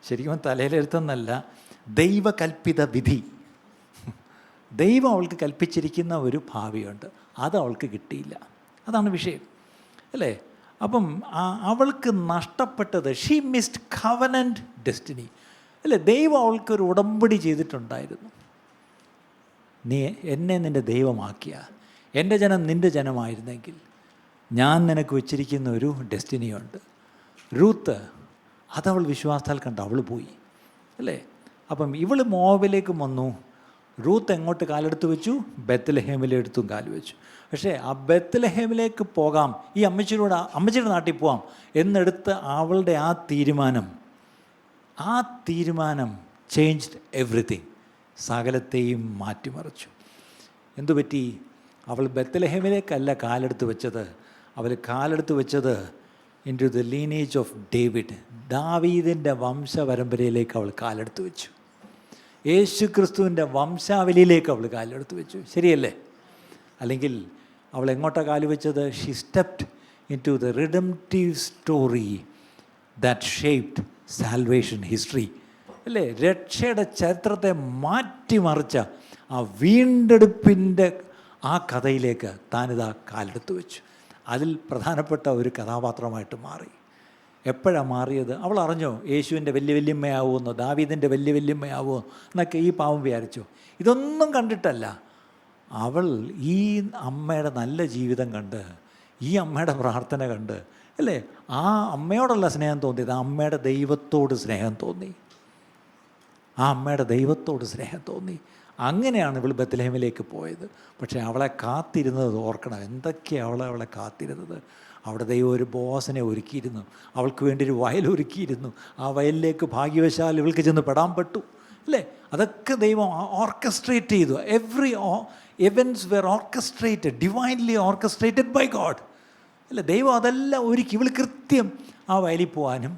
[SPEAKER 1] ശരിക്കും തലയിലെഴുത്തെന്നല്ല, ദൈവകൽപ്പിത വിധി. ദൈവം അവൾക്ക് കൽപ്പിച്ചിരിക്കുന്ന ഒരു ഭാവിയുണ്ട്, അത് അവൾക്ക് കിട്ടിയില്ല. അതാണ് വിഷയം അല്ലേ? അപ്പം അവൾക്ക് നഷ്ടപ്പെട്ടത്, ഷീ മിസ്ഡ് കവനൻ്റ് ഡെസ്റ്റിനി അല്ലേ? ദൈവം അവൾക്കൊരു ഉടമ്പടി ചെയ്തിട്ടുണ്ടായിരുന്നു. നീ എന്നെ നിൻ്റെ ദൈവമാക്കിയ, എൻ്റെ ജനം നിൻ്റെ ജനമായിരുന്നെങ്കിൽ ഞാൻ നിനക്ക് വെച്ചിരിക്കുന്ന ഒരു ഡെസ്റ്റിനിയുണ്ട്. റൂത്ത് അതവൾ വിശ്വാസത്താൽ കണ്ട് അവൾ പോയി അല്ലേ? അപ്പം ഇവൾ മോബിലേക്ക് വന്നു. റൂത്ത് എങ്ങോട്ട് കാലെടുത്ത് വെച്ചു? ബെത്ലഹേമിലെടുത്തും കാല് വെച്ചു. പക്ഷേ ആ ബെത്ലഹേമിലേക്ക് പോകാം, ഈ അമ്മച്ചിയുടെ നാട്ടിൽ പോകാം എന്നെടുത്ത് അവളുടെ ആ തീരുമാനം ചേഞ്ച്ഡ് എവറിത്തിങ്, സകലത്തെയും മാറ്റിമറിച്ചു. എന്തുപറ്റി? അവൾ ബെത്ലഹേമിലേക്കല്ല കാലെടുത്ത് വെച്ചത്, അവൾ കാലെടുത്ത് വെച്ചത് into the lineage of David, ദാവീദിൻ്റെ വംശപരമ്പരയിലേക്ക് അവൾ കാലെടുത്ത് വെച്ചു. യേശു ക്രിസ്തുവിൻ്റെ വംശാവലിയിലേക്ക് അവൾ കാലെടുത്ത് വെച്ചു. ശരിയല്ലേ? അല്ലെങ്കിൽ അവൾ എങ്ങോട്ടാണ് കാല് വെച്ചത്? She stepped into the redemptive story that shaped salvation history അല്ലേ? രക്ഷയുടെ ചരിത്രത്തെ മാറ്റിമറിച്ച ആ വീണ്ടെടുപ്പിൻ്റെ ആ കഥയിലേക്ക് താനിതാ കാലെടുത്ത് വെച്ചു. അതിൽ പ്രധാനപ്പെട്ട ഒരു കഥാപാത്രമായിട്ട് മാറി. എപ്പോഴാണ് മാറിയത്? അവൾ അറിഞ്ഞോ യേശുവിൻ്റെ വല്യമ്മയാവുമെന്നോ ദാവീദിൻ്റെ വല്യമ്മയാവുമോ എന്നൊക്കെ ഈ പാവം വിചാരിച്ചു. ഇതൊന്നും കണ്ടിട്ടല്ല. അവൾ ഈ അമ്മയുടെ നല്ല ജീവിതം കണ്ട്, ഈ അമ്മയുടെ പ്രാർത്ഥന കണ്ട് അല്ലേ, ആ അമ്മയോടുള്ള സ്നേഹം തോന്നിയത് ആ അമ്മയുടെ ദൈവത്തോട് സ്നേഹം തോന്നി. അങ്ങനെയാണ് ഇവൾ ബെത്ലഹേമിലേക്ക് പോയത്. പക്ഷേ അവളെ കാത്തിരുന്നത് ഓർക്കണം, എന്തൊക്കെയാണ് അവളെ കാത്തിരുന്നത്. അവിടെ ദൈവം ഒരു ബോസിനെ ഒരുക്കിയിരുന്നു, അവൾക്ക് വേണ്ടി ഒരു വയൽ ഒരുക്കിയിരുന്നു. ആ വയലിലേക്ക് ഭാഗ്യവശാൽ ഇവൾക്ക് ചെന്ന് പെടാൻ പറ്റൂ അല്ലേ? അതൊക്കെ ദൈവം ഓർക്കസ്ട്രേറ്റ് ചെയ്തു. Every events were orchestrated, divinely orchestrated by God അല്ലേ? ദൈവം അതെല്ലാം ഒരുക്കി. ഇവൾ കൃത്യം ആ വയലിൽ പോകാനും,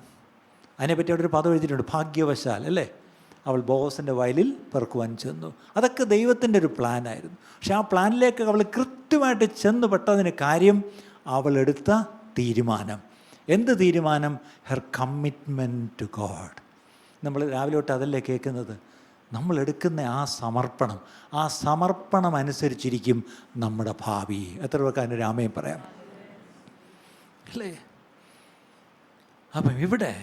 [SPEAKER 1] അതിനെപ്പറ്റി അവിടെ ഒരു പദം എഴുതിയിട്ടുണ്ട്, ഭാഗ്യവശാൽ അല്ലേ, അവൾ ബോസിൻ്റെ വയലിൽ പെറുക്കുവാൻ ചെന്നു. അതൊക്കെ ദൈവത്തിൻ്റെ ഒരു പ്ലാനായിരുന്നു. പക്ഷെ ആ പ്ലാനിലേക്ക് അവൾ കൃത്യമായിട്ട് ചെന്ന് പെട്ടതിന് കാര്യം അവളെടുത്ത തീരുമാനം. എന്ത് തീരുമാനം? Her commitment to God. നമ്മൾ രാവിലെ തൊട്ട് അതല്ലേ കേൾക്കുന്നത്. നമ്മളെടുക്കുന്ന ആ സമർപ്പണം അനുസരിച്ചിരിക്കും നമ്മുടെ ഭാവി. എത്ര പേർക്ക് അതിന് രാമയും പറയാം അല്ലേ? അപ്പം ഇവിടെ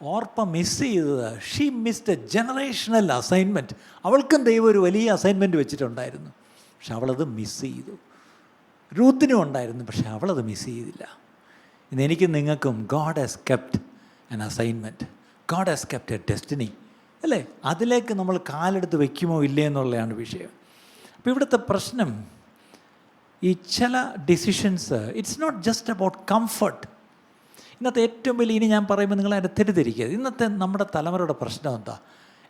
[SPEAKER 1] ഓർപ്പ മിസ് ചെയ്തത്, she missed A generational assignment. അവൾക്കും ദൈവം ഒരു വലിയ അസൈൻമെൻറ്റ് വെച്ചിട്ടുണ്ടായിരുന്നു, പക്ഷെ അവളത് മിസ് ചെയ്തു. റൂത്തിനും ഉണ്ടായിരുന്നു, പക്ഷെ അവളത് മിസ് ചെയ്തില്ല. ഇന്ന് എനിക്കും നിങ്ങൾക്കും God has kept an assignment, God has kept A destiny അല്ലേ? അതിലേക്ക് നമ്മൾ കാലെടുത്ത് വയ്ക്കുമോ ഇല്ലേ എന്നുള്ളതാണ് വിഷയം. അപ്പോൾ ഇവിടുത്തെ പ്രശ്നം ഈ ചില decisions, it's not just about comfort. ഇന്നത്തെ ഏറ്റവും വലിയ, ഇനി ഞാൻ പറയുമ്പോൾ നിങ്ങൾ അതിനെ തെറ്റിദ്ധരിക്കരുത്, ഇന്നത്തെ നമ്മുടെ തലമുറയുടെ പ്രശ്നം എന്താ?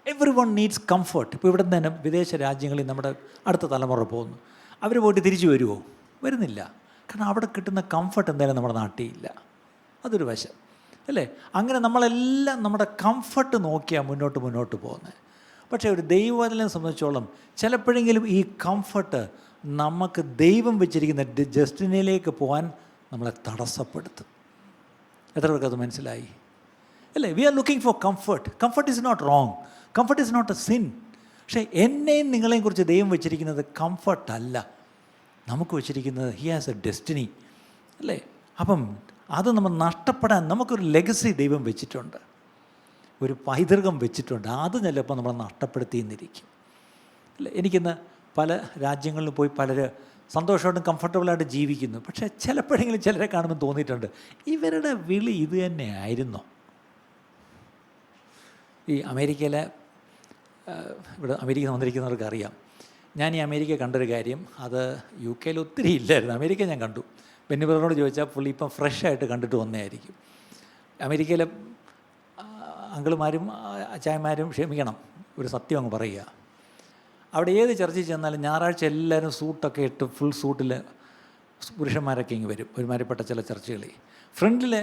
[SPEAKER 1] Every one needs comfort. ഇപ്പോൾ ഇവിടെ തന്നെ വിദേശ രാജ്യങ്ങളിൽ നമ്മുടെ അടുത്ത തലമുറ പോകുന്നു, അവർ പോയിട്ട് തിരിച്ചു വരുമോ? വരുന്നില്ല. കാരണം അവിടെ കിട്ടുന്ന കംഫർട്ട് എന്തായാലും നമ്മുടെ നാട്ടിൽ ഇല്ല. അതൊരു വശം, അല്ലേ? അങ്ങനെ നമ്മളെല്ലാം നമ്മുടെ കംഫർട്ട് നോക്കിയാണ് മുന്നോട്ട് പോകുന്നത്. പക്ഷേ ഒരു ദൈവവചനം സംബന്ധിച്ചോളം ചിലപ്പോഴെങ്കിലും ഈ കംഫർട്ട് നമുക്ക് ദൈവം വെച്ചിരിക്കുന്ന ഡെസ്റ്റിനിയിലേക്ക് പോകാൻ നമ്മളെ തടസ്സപ്പെടുത്തും. എത്ര പേർക്ക് അത് മനസ്സിലായി? അല്ലേ? We are looking for comfort. Comfort is not wrong, comfort is not a sin. പക്ഷേ എന്നെയും നിങ്ങളെയും കുറിച്ച് ദൈവം വെച്ചിരിക്കുന്നത് കംഫർട്ടല്ല, നമുക്ക് വെച്ചിരിക്കുന്നത് ഹി ഹാസ് എ ഡെസ്റ്റിനി, അല്ലേ? അപ്പം അത് നമ്മൾ നഷ്ടപ്പെടാൻ നമുക്കൊരു ലെഗസി ദൈവം വെച്ചിട്ടുണ്ട്, ഒരു പൈതൃകം വെച്ചിട്ടുണ്ട്. അത് ചിലപ്പോൾ നമ്മൾ നഷ്ടപ്പെടുത്തിയെന്നിരിക്കും, അല്ലേ? എനിക്കിന്ന് പല രാജ്യങ്ങളിൽ പോയി പലർ സന്തോഷമായിട്ടും കംഫർട്ടബിളായിട്ട് ജീവിക്കുന്നു. പക്ഷേ ചിലപ്പോഴെങ്കിലും ചിലരെ കാണുമ്പോൾ തോന്നിയിട്ടുണ്ട്, ഇവരുടെ വിളി ഇത് തന്നെ ആയിരുന്നോ? ഈ അമേരിക്കയിലെ ഇവിടെ അമേരിക്ക വന്നിരിക്കുന്നവർക്ക് അറിയാം. ഞാൻ ഈ അമേരിക്ക കണ്ടൊരു കാര്യം, അത് യു കെയിൽ ഒത്തിരി ഇല്ലായിരുന്നു. അമേരിക്ക ഞാൻ കണ്ടു. ബെന്നിബ്രദറിനോട് ചോദിച്ചാൽ പുള്ളി ഇപ്പം ഫ്രഷായിട്ട് കണ്ടിട്ട് വന്നതായിരിക്കും. അമേരിക്കയിലെ അങ്കിളുമാരും അച്ചായന്മാരും ക്ഷമിക്കണം, ഒരു സത്യം അങ്ങ് പറയുക. അവിടെ ഏത് ചർച്ചിൽ ചെന്നാലും ഞായറാഴ്ച എല്ലാവരും സൂട്ടൊക്കെ ഇട്ട് ഫുൾ സൂട്ടിൽ പുരുഷന്മാരൊക്കെ ഇങ്ങ് വരും. ഒരുമാതിരിപ്പെട്ട ചില ചർച്ചുകളിൽ ഫ്രണ്ടിലെ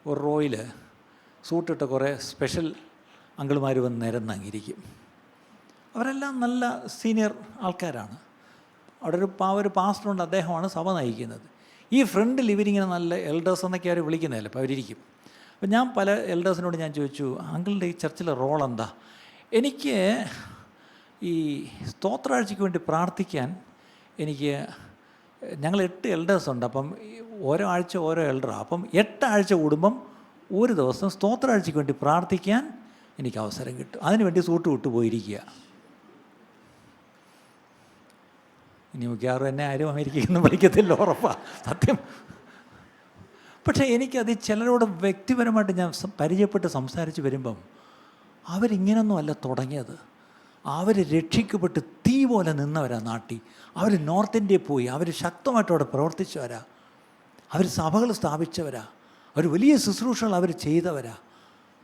[SPEAKER 1] ഒരു റോയിൽ സൂട്ടിട്ട കുറേ സ്പെഷ്യൽ അങ്കിളുമാർ വന്ന് നിരന്നങ്ങിരിക്കും. അവരെല്ലാം നല്ല സീനിയർ ആൾക്കാരാണ്. അവിടെ ഒരു പാസ്റ്ററുണ്ട്, അദ്ദേഹമാണ് സഭ നയിക്കുന്നത്. ഈ ഫ്രണ്ടിൽ ഇവരിങ്ങനെ നല്ല എൽഡേഴ്സ് എന്നൊക്കെ അവർ വിളിക്കുന്നതല്ലേ, അപ്പോൾ അവരിയ്ക്കും. അപ്പോൾ ഞാൻ പല എൽഡേഴ്സിനോട് ഞാൻ ചോദിച്ചു, അങ്കിളുടെ ഈ ചർച്ചിലെ റോൾ എന്താ? എനിക്ക് ഈ സ്തോത്രാഴ്ചയ്ക്ക് വേണ്ടി പ്രാർത്ഥിക്കാൻ ഞങ്ങൾ 8 എൽഡേഴ്സുണ്ട്. അപ്പം ഓരോ ആഴ്ച ഓരോ എൽഡറാണ്. അപ്പം 8 ആഴ്ച കൂടുമ്പം ഒരു ദിവസം സ്തോത്രാഴ്ചയ്ക്ക് വേണ്ടി പ്രാർത്ഥിക്കാൻ എനിക്ക് അവസരം കിട്ടും. അതിനുവേണ്ടി സൂട്ട് വിട്ട് പോയിരിക്കുക. ഇനി മിക്കവാറും എന്നെ ആരും അമേരിക്കയിൽ നിന്ന് വിളിക്കത്തില്ല, ഉറപ്പാണ്, സത്യം. പക്ഷേ എനിക്കത് ചിലരോട് വ്യക്തിപരമായിട്ട് ഞാൻ പരിചയപ്പെട്ട് സംസാരിച്ച് വരുമ്പം അവരിങ്ങനൊന്നും അല്ല തുടങ്ങിയത്. അവർ രക്ഷിക്കപ്പെട്ട് തീ പോലെ നിന്നവരാ നാട്ടിൽ. അവർ നോർത്ത് ഇന്ത്യയിൽ പോയി, അവർ ശക്തമായിട്ട് അവിടെ പ്രവർത്തിച്ചവരാ, അവർ സഭകൾ സ്ഥാപിച്ചവരാ, അവർ വലിയ ശുശ്രൂഷകൾ അവർ ചെയ്തവരാ.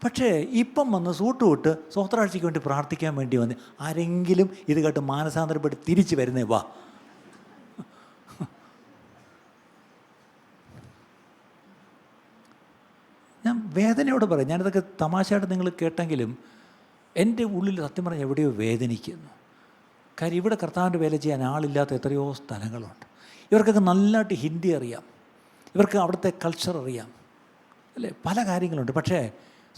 [SPEAKER 1] പക്ഷേ ഇപ്പം വന്ന് സൂട്ട് വിട്ട് സ്തോത്രാഴ്ചയ്ക്ക് വേണ്ടി പ്രാർത്ഥിക്കാൻ വേണ്ടി വന്ന് ആരെങ്കിലും ഇത് കേട്ട് മാനസാന്തരപ്പെട്ട് തിരിച്ച് വരുന്നേ വാ. ഞാൻ വേദനയോട് പറയും, ഞാനിതൊക്കെ തമാശയായിട്ട് നിങ്ങൾ കേട്ടെങ്കിലും എൻ്റെ ഉള്ളിൽ സത്യം പറഞ്ഞാൽ എവിടെയോ വേദനിക്കുന്നു. കാര്യം ഇവിടെ കർത്താവിൻ്റെ വേല ചെയ്യാൻ ആളില്ലാത്ത എത്രയോ സ്ഥലങ്ങളുണ്ട്. ഇവർക്കൊക്കെ നല്ലതായിട്ട് ഹിന്ദി അറിയാം, ഇവർക്ക് അവിടുത്തെ കൾച്ചർ അറിയാം, അല്ലേ? പല കാര്യങ്ങളുണ്ട്. പക്ഷേ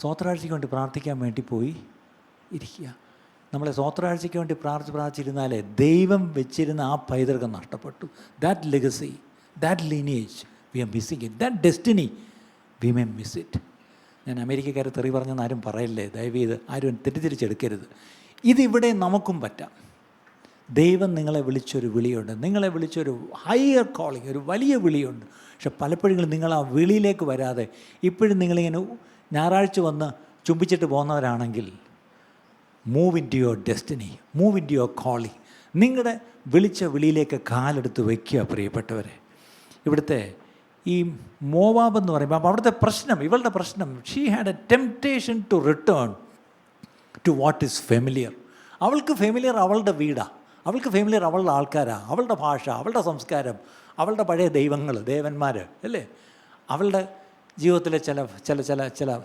[SPEAKER 1] സ്തോത്രാഴ്ചയ്ക്ക് വേണ്ടി പ്രാർത്ഥിക്കാൻ വേണ്ടി പോയി ഇരിക്കുക. നമ്മളെ സ്തോത്രാഴ്ചയ്ക്ക് വേണ്ടി പ്രാർത്ഥിച്ചിരുന്നാലേ ദൈവം വെച്ചിരുന്ന ആ പൈതൃകം നഷ്ടപ്പെട്ടു. That legacy, that lineage we are missing it, that destiny we may miss it. ഞാൻ അമേരിക്കക്കാരെ തെറി പറഞ്ഞെന്ന് ആരും പറയല്ലേ, ദയവേത് ആരും തെറ്റിദ്ധരിച്ചെടുക്കരുത്. ഇതിവിടെ നമുക്കും പറ്റാം. ദൈവം നിങ്ങളെ വിളിച്ചൊരു വിളിയുണ്ട്, നിങ്ങളെ വിളിച്ചൊരു ഹയർ കോളിംഗ്, ഒരു വലിയ വിളിയുണ്ട്. പക്ഷെ പലപ്പോഴും നിങ്ങൾ ആ വിളിയിലേക്ക് വരാതെ ഇപ്പോഴും നിങ്ങളിങ്ങനെ ഞായറാഴ്ച വന്ന് ചുംബിച്ചിട്ട് പോകുന്നവരാണെങ്കിൽ move into your destiny, move into your calling. നിങ്ങളുടെ വിളിച്ച വിളിയിലേക്ക് കാലെടുത്ത് വയ്ക്കുക പ്രിയപ്പെട്ടവരെ. ഇവിടുത്തെ ഈ മോവാബ് എന്ന് പറയുമ്പോൾ അപ്പോൾ അവിടുത്തെ പ്രശ്നം, ഇവളുടെ പ്രശ്നം, she had a temptation to return to what is familiar. അവൾക്ക് ഫെമിലിയർ അവളുടെ വീടാണ്, അവൾക്ക് ഫെമിലിയർ അവളുടെ ആൾക്കാരാണ്, അവളുടെ ഭാഷ, അവളുടെ സംസ്കാരം, അവളുടെ പഴയ ദൈവങ്ങൾ, ദേവന്മാർ, അല്ലേ? അവളുടെ ജീവിതത്തിലെ ചില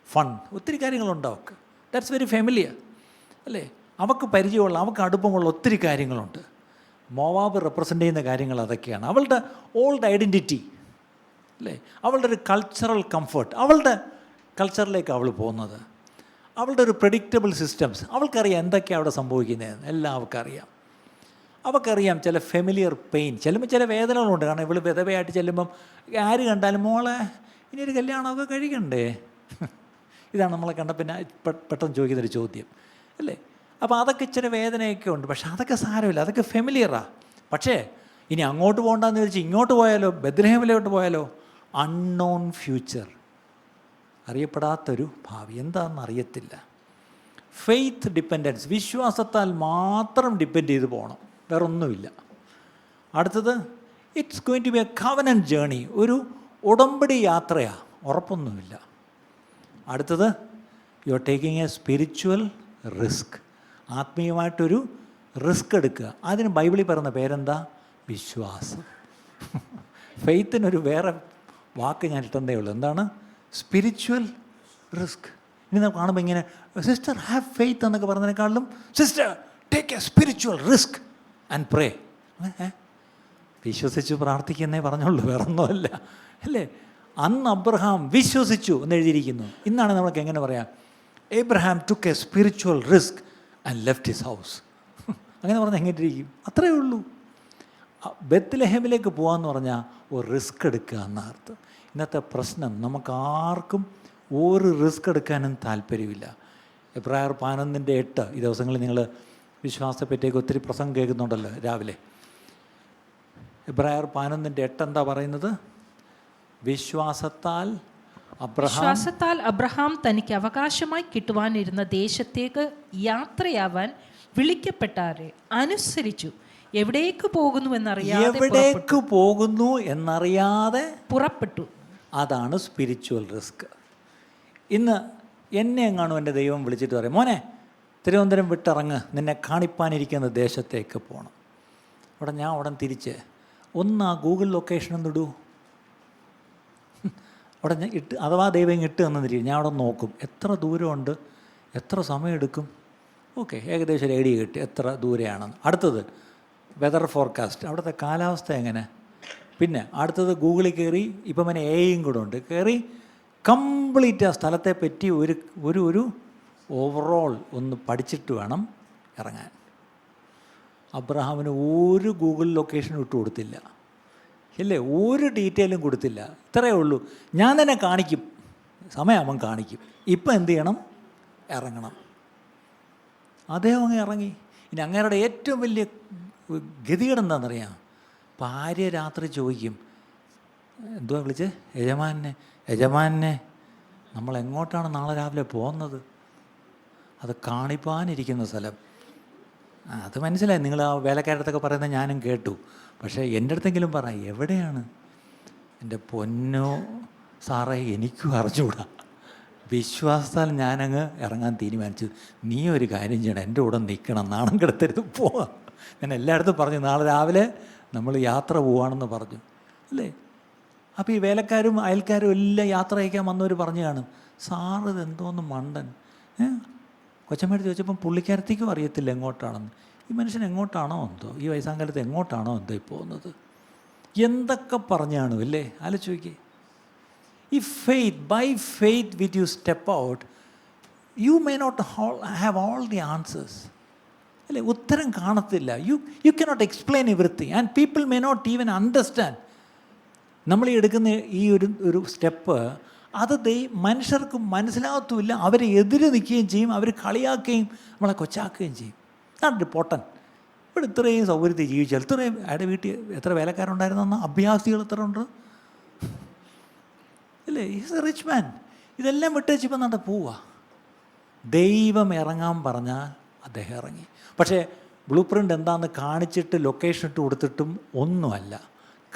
[SPEAKER 1] ഫൺ, ഒത്തിരി കാര്യങ്ങളുണ്ട് അവൾക്ക്. ദാറ്റ്സ് വെരി ഫെമിലിയർ, അല്ലേ? അവൾക്ക് പരിചയമുള്ള, അവൾക്ക് അടുപ്പമുള്ള ഒത്തിരി കാര്യങ്ങളുണ്ട്. മോവാബ് റെപ്രസെൻ്റ് ചെയ്യുന്ന കാര്യങ്ങൾ അതൊക്കെയാണ്. അവളുടെ ഓൾഡ് ഐഡൻറ്റിറ്റി, അല്ലേ? അവളുടെ ഒരു കൾച്ചറൽ കംഫർട്ട്, അവളുടെ കൾച്ചറിലേക്ക് അവൾ പോകുന്നത്, അവളുടെ ഒരു പ്രെഡിക്റ്റബിൾ സിസ്റ്റംസ്, അവൾക്കറിയാം എന്തൊക്കെയാണ് അവിടെ സംഭവിക്കുന്നതെന്ന്, എല്ലാം അവൾക്കറിയാം. അവൾക്കറിയാം ചില ഫെമിലിയർ പെയിൻ, ചെല്ലുമ്പോൾ ചില വേദനകളുണ്ട്. കാരണം ഇവൾ വിധവയായിട്ട് ചെല്ലുമ്പം ആര് കണ്ടാലും മോളെ ഇനി ഒരു കല്യാണമൊക്കെ കഴിക്കണ്ടേ, ഇതാണ് നമ്മളെ കണ്ട പിന്നെ പെട്ടെന്ന് ചോദിക്കുന്നൊരു ചോദ്യം, അല്ലേ? അപ്പോൾ അതൊക്കെ ഇച്ചിരി വേദനയൊക്കെ ഉണ്ട്. പക്ഷെ അതൊക്കെ സാരമില്ല, അതൊക്കെ ഫെമിലിയറാണ്. പക്ഷേ ഇനി അങ്ങോട്ട് പോകണ്ടെന്ന് വിചാരിച്ച് ഇങ്ങോട്ട് പോയാലോ, ബെത്ലഹേമിലോട്ട് പോയാലോ, അൺനോൺ ഫ്യൂച്ചർ, അറിയപ്പെടാത്തൊരു ഭാവി, എന്താണെന്ന് അറിയത്തില്ല. ഫെയ്ത്ത് ഡിപ്പെൻഡൻസ്, വിശ്വാസത്താൽ മാത്രം ഡിപ്പെൻഡ് ചെയ്ത് പോകണം, വേറെ ഒന്നുമില്ല. അടുത്തത് it's going to be a covenant journey, ഒരു ഉടമ്പടി യാത്രയാണ്, ഉറപ്പൊന്നുമില്ല. അടുത്തത് you are taking a spiritual risk, ആത്മീയമായിട്ടൊരു റിസ്ക് എടുക്കുക. അതിന് ബൈബിളിൽ പറയുന്ന പേരെന്താ? വിശ്വാസം. ഫെയ്ത്തിനൊരു വേറെ വാക്ക് ഞാൻ ഇട്ടതേ ഉള്ളൂ. എന്താണ്? Spiritual risk. ഇനി നമുക്ക് കാണുമ്പോൾ ഇങ്ങനെ സിസ്റ്റർ ഹാവ് ഫെയ്ത്ത് എന്നൊക്കെ പറഞ്ഞതിനേക്കാളും sister take a spiritual risk and pray. വിശ്വസിച്ചു പ്രാർത്ഥിക്കുന്നേ പറഞ്ഞുള്ളൂ, വേറെ ഒന്നുമല്ല, അല്ലേ? അന്ന് അബ്രഹാം വിശ്വസിച്ചു എന്ന് എഴുതിയിരിക്കുന്നു. ഇന്നാണ് നമുക്ക് എങ്ങനെ പറയാം? Abraham took A spiritual risk and left his house. അങ്ങനെ പറഞ്ഞാൽ എങ്ങനെ ഇരിക്കും? അത്രയേ ഉള്ളൂ. ബെത്ലഹേമിലേക്ക് പോകാമെന്ന് പറഞ്ഞാൽ ഒരു റിസ്ക് എടുക്കുക എന്നർത്ഥം. ഇന്നത്തെ പ്രശ്നം, നമുക്ക് ആർക്കും ഒരു റിസ്ക് എടുക്കാനും താല്പര്യമില്ല. എബ്രായർ 11:8 ഈ ദിവസങ്ങളിൽ നിങ്ങൾ വിശ്വാസത്തെപ്പറ്റിയൊക്കെ ഒത്തിരി പ്രസംഗം കേൾക്കുന്നുണ്ടല്ലോ രാവിലെ. എബ്രായർ 11:8 എന്താ പറയുന്നത്? വിശ്വാസത്താൽ
[SPEAKER 2] അബ്രഹാം തനിക്ക് അവകാശമായി കിട്ടുവാനിരുന്ന ദേശത്തേക്ക് യാത്രയാവാൻ വിളിക്കപ്പെട്ടാരെ അനുസരിച്ചു എവിടേക്ക് പോകുന്നു എന്നറിയാതെ പുറപ്പെട്ടു.
[SPEAKER 1] അതാണ് സ്പിരിച്വൽ റിസ്ക്. ഇന്ന് എന്നെ എങ്ങാണോ എൻ്റെ ദൈവം വിളിച്ചിട്ട് പറയും, മോനെ തിരുവനന്തപുരം വിട്ടിറങ്ങ്, നിന്നെ കാണിപ്പാനിരിക്കുന്ന ദേശത്തേക്ക് പോകണം. അവിടെ ഞാൻ ഉടൻ തിരിച്ച് ഒന്ന് ആ ഗൂഗിൾ ലൊക്കേഷൻ ഒന്നിടൂ. അവിടെ ഞാൻ ഇട്ട്, അഥവാ ദൈവം ഇട്ട് തന്നിരിക്കും, ഞാൻ അവിടെ നോക്കും എത്ര ദൂരമുണ്ട്, എത്ര സമയമെടുക്കും. ഓക്കെ, ഏകദേശം ഒരു ഐഡിയ കിട്ടി എത്ര ദൂരെയാണെന്ന്. അടുത്തത് വെതർ ഫോർകാസ്റ്റ്, അവിടുത്തെ കാലാവസ്ഥ എങ്ങനെ. പിന്നെ അടുത്തത് ഗൂഗിളിൽ കയറി, ഇപ്പം പിന്നെ എയും കൂടെ ഉണ്ട്, കയറി കംപ്ലീറ്റ് ആ സ്ഥലത്തെ പറ്റി ഒരു ഓവറോൾ ഒന്ന് പഠിച്ചിട്ട് വേണം ഇറങ്ങാൻ. അബ്രഹാമിന് ഒരു ഗൂഗിൾ ലൊക്കേഷൻ ഇട്ട് കൊടുത്തില്ല, ഇല്ലേ? ഒരു ഡീറ്റെയിലും കൊടുത്തില്ല. ഇത്രയേ ഉള്ളൂ, ഞാൻ തന്നെ കാണിക്കും, സമയമാകുമ്പം കാണിക്കും. ഇപ്പം എന്ത് ചെയ്യണം? ഇറങ്ങണം. അദ്ദേഹം അങ്ങ് ഇറങ്ങി. ഇനി അങ്ങേരുടെ ഏറ്റവും വലിയ ഗതികേട് എന്താണെന്നറിയാം? ഭാര്യ രാത്രി ചോദിക്കും, എന്തുവാ വിളിച്ച്, യജമാനെ നമ്മൾ എങ്ങോട്ടാണ് നാളെ രാവിലെ പോകുന്നത്? അത് കാണിപ്പാനിരിക്കുന്ന സ്ഥലം. അത് മനസ്സിലായി, നിങ്ങൾ ആ വേലക്കാരത്തൊക്കെ പറയുന്നത് ഞാനും കേട്ടു. പക്ഷേ എൻ്റെ അടുത്തെങ്കിലും പറ, എവിടെയാണ്? എൻ്റെ പൊന്നോ സാറേ, എനിക്കും അറിഞ്ഞുകൂടാ. വിശ്വാസത്താൽ ഞാനങ്ങ് ഇറങ്ങാൻ തീരുമാനിച്ചു. നീ ഒരു കാര്യം ചെയ്യണം, എൻ്റെ കൂടെ നിൽക്കണം, നാണം കിടത്തരുത്, പോവാം. ഞാൻ എല്ലായിടത്തും പറഞ്ഞു നാളെ രാവിലെ നമ്മൾ യാത്ര പോവാണെന്ന് പറഞ്ഞു, അല്ലേ? അപ്പോൾ ഈ വേലക്കാരും അയൽക്കാരും എല്ലാം യാത്ര അയക്കാൻ വന്നവർ പറഞ്ഞു കാണും, സാറ് ഇതെന്തോന്ന് മണ്ടൻ. കൊച്ചമ്മയോട് ചോദിച്ചപ്പം പുള്ളിക്കാരത്തേക്കും അറിയത്തില്ല എങ്ങോട്ടാണെന്ന്. ഈ മനുഷ്യൻ എങ്ങോട്ടാണോ എന്തോ, ഈ വയസ്സാങ്കാലത്ത് എങ്ങോട്ടാണോ എന്തോ ഈ പോകുന്നത്, എന്തൊക്കെ പറഞ്ഞു കാണും, അല്ലേ? ആലോചിക്കേ. ഈ by faith with you step out, you may not have all the answers, അല്ലേ? ഉത്തരം കാണത്തില്ല. you cannot explain everything and people may not even understand. നമ്മൾ ഈ എടുക്കുന്ന ഈ ഒരു സ്റ്റെപ്പ്, അത് മനുഷ്യർക്ക് മനസ്സിലാകത്തുമില്ല. അവരെ എതിര് നിൽക്കുകയും ചെയ്യും, അവർ കളിയാക്കുകയും നമ്മളെ കൊച്ചാക്കുകയും ചെയ്യും. Not important. ഇവിടെ ഇത്രയും സൗകര്യത്തിൽ ജീവിച്ചാൽ, ഇത്രയും അയാളുടെ വീട്ടിൽ എത്ര വേലക്കാരുണ്ടായിരുന്നെന്ന്, അഭ്യാസികൾ എത്ര ഉണ്ട്, അല്ലേ? ഈസ് എ റിച്ച് മാൻ. ഇതെല്ലാം വിട്ടേച്ചിപ്പം നട പോവുക. ദൈവം ഇറങ്ങാൻ പറഞ്ഞാൽ അദ്ദേഹം ഇറങ്ങി. പക്ഷേ ബ്ലൂ പ്രിൻ്റ് എന്താണെന്ന് കാണിച്ചിട്ട് ലൊക്കേഷൻ ഇട്ട് കൊടുത്തിട്ടും ഒന്നുമല്ല,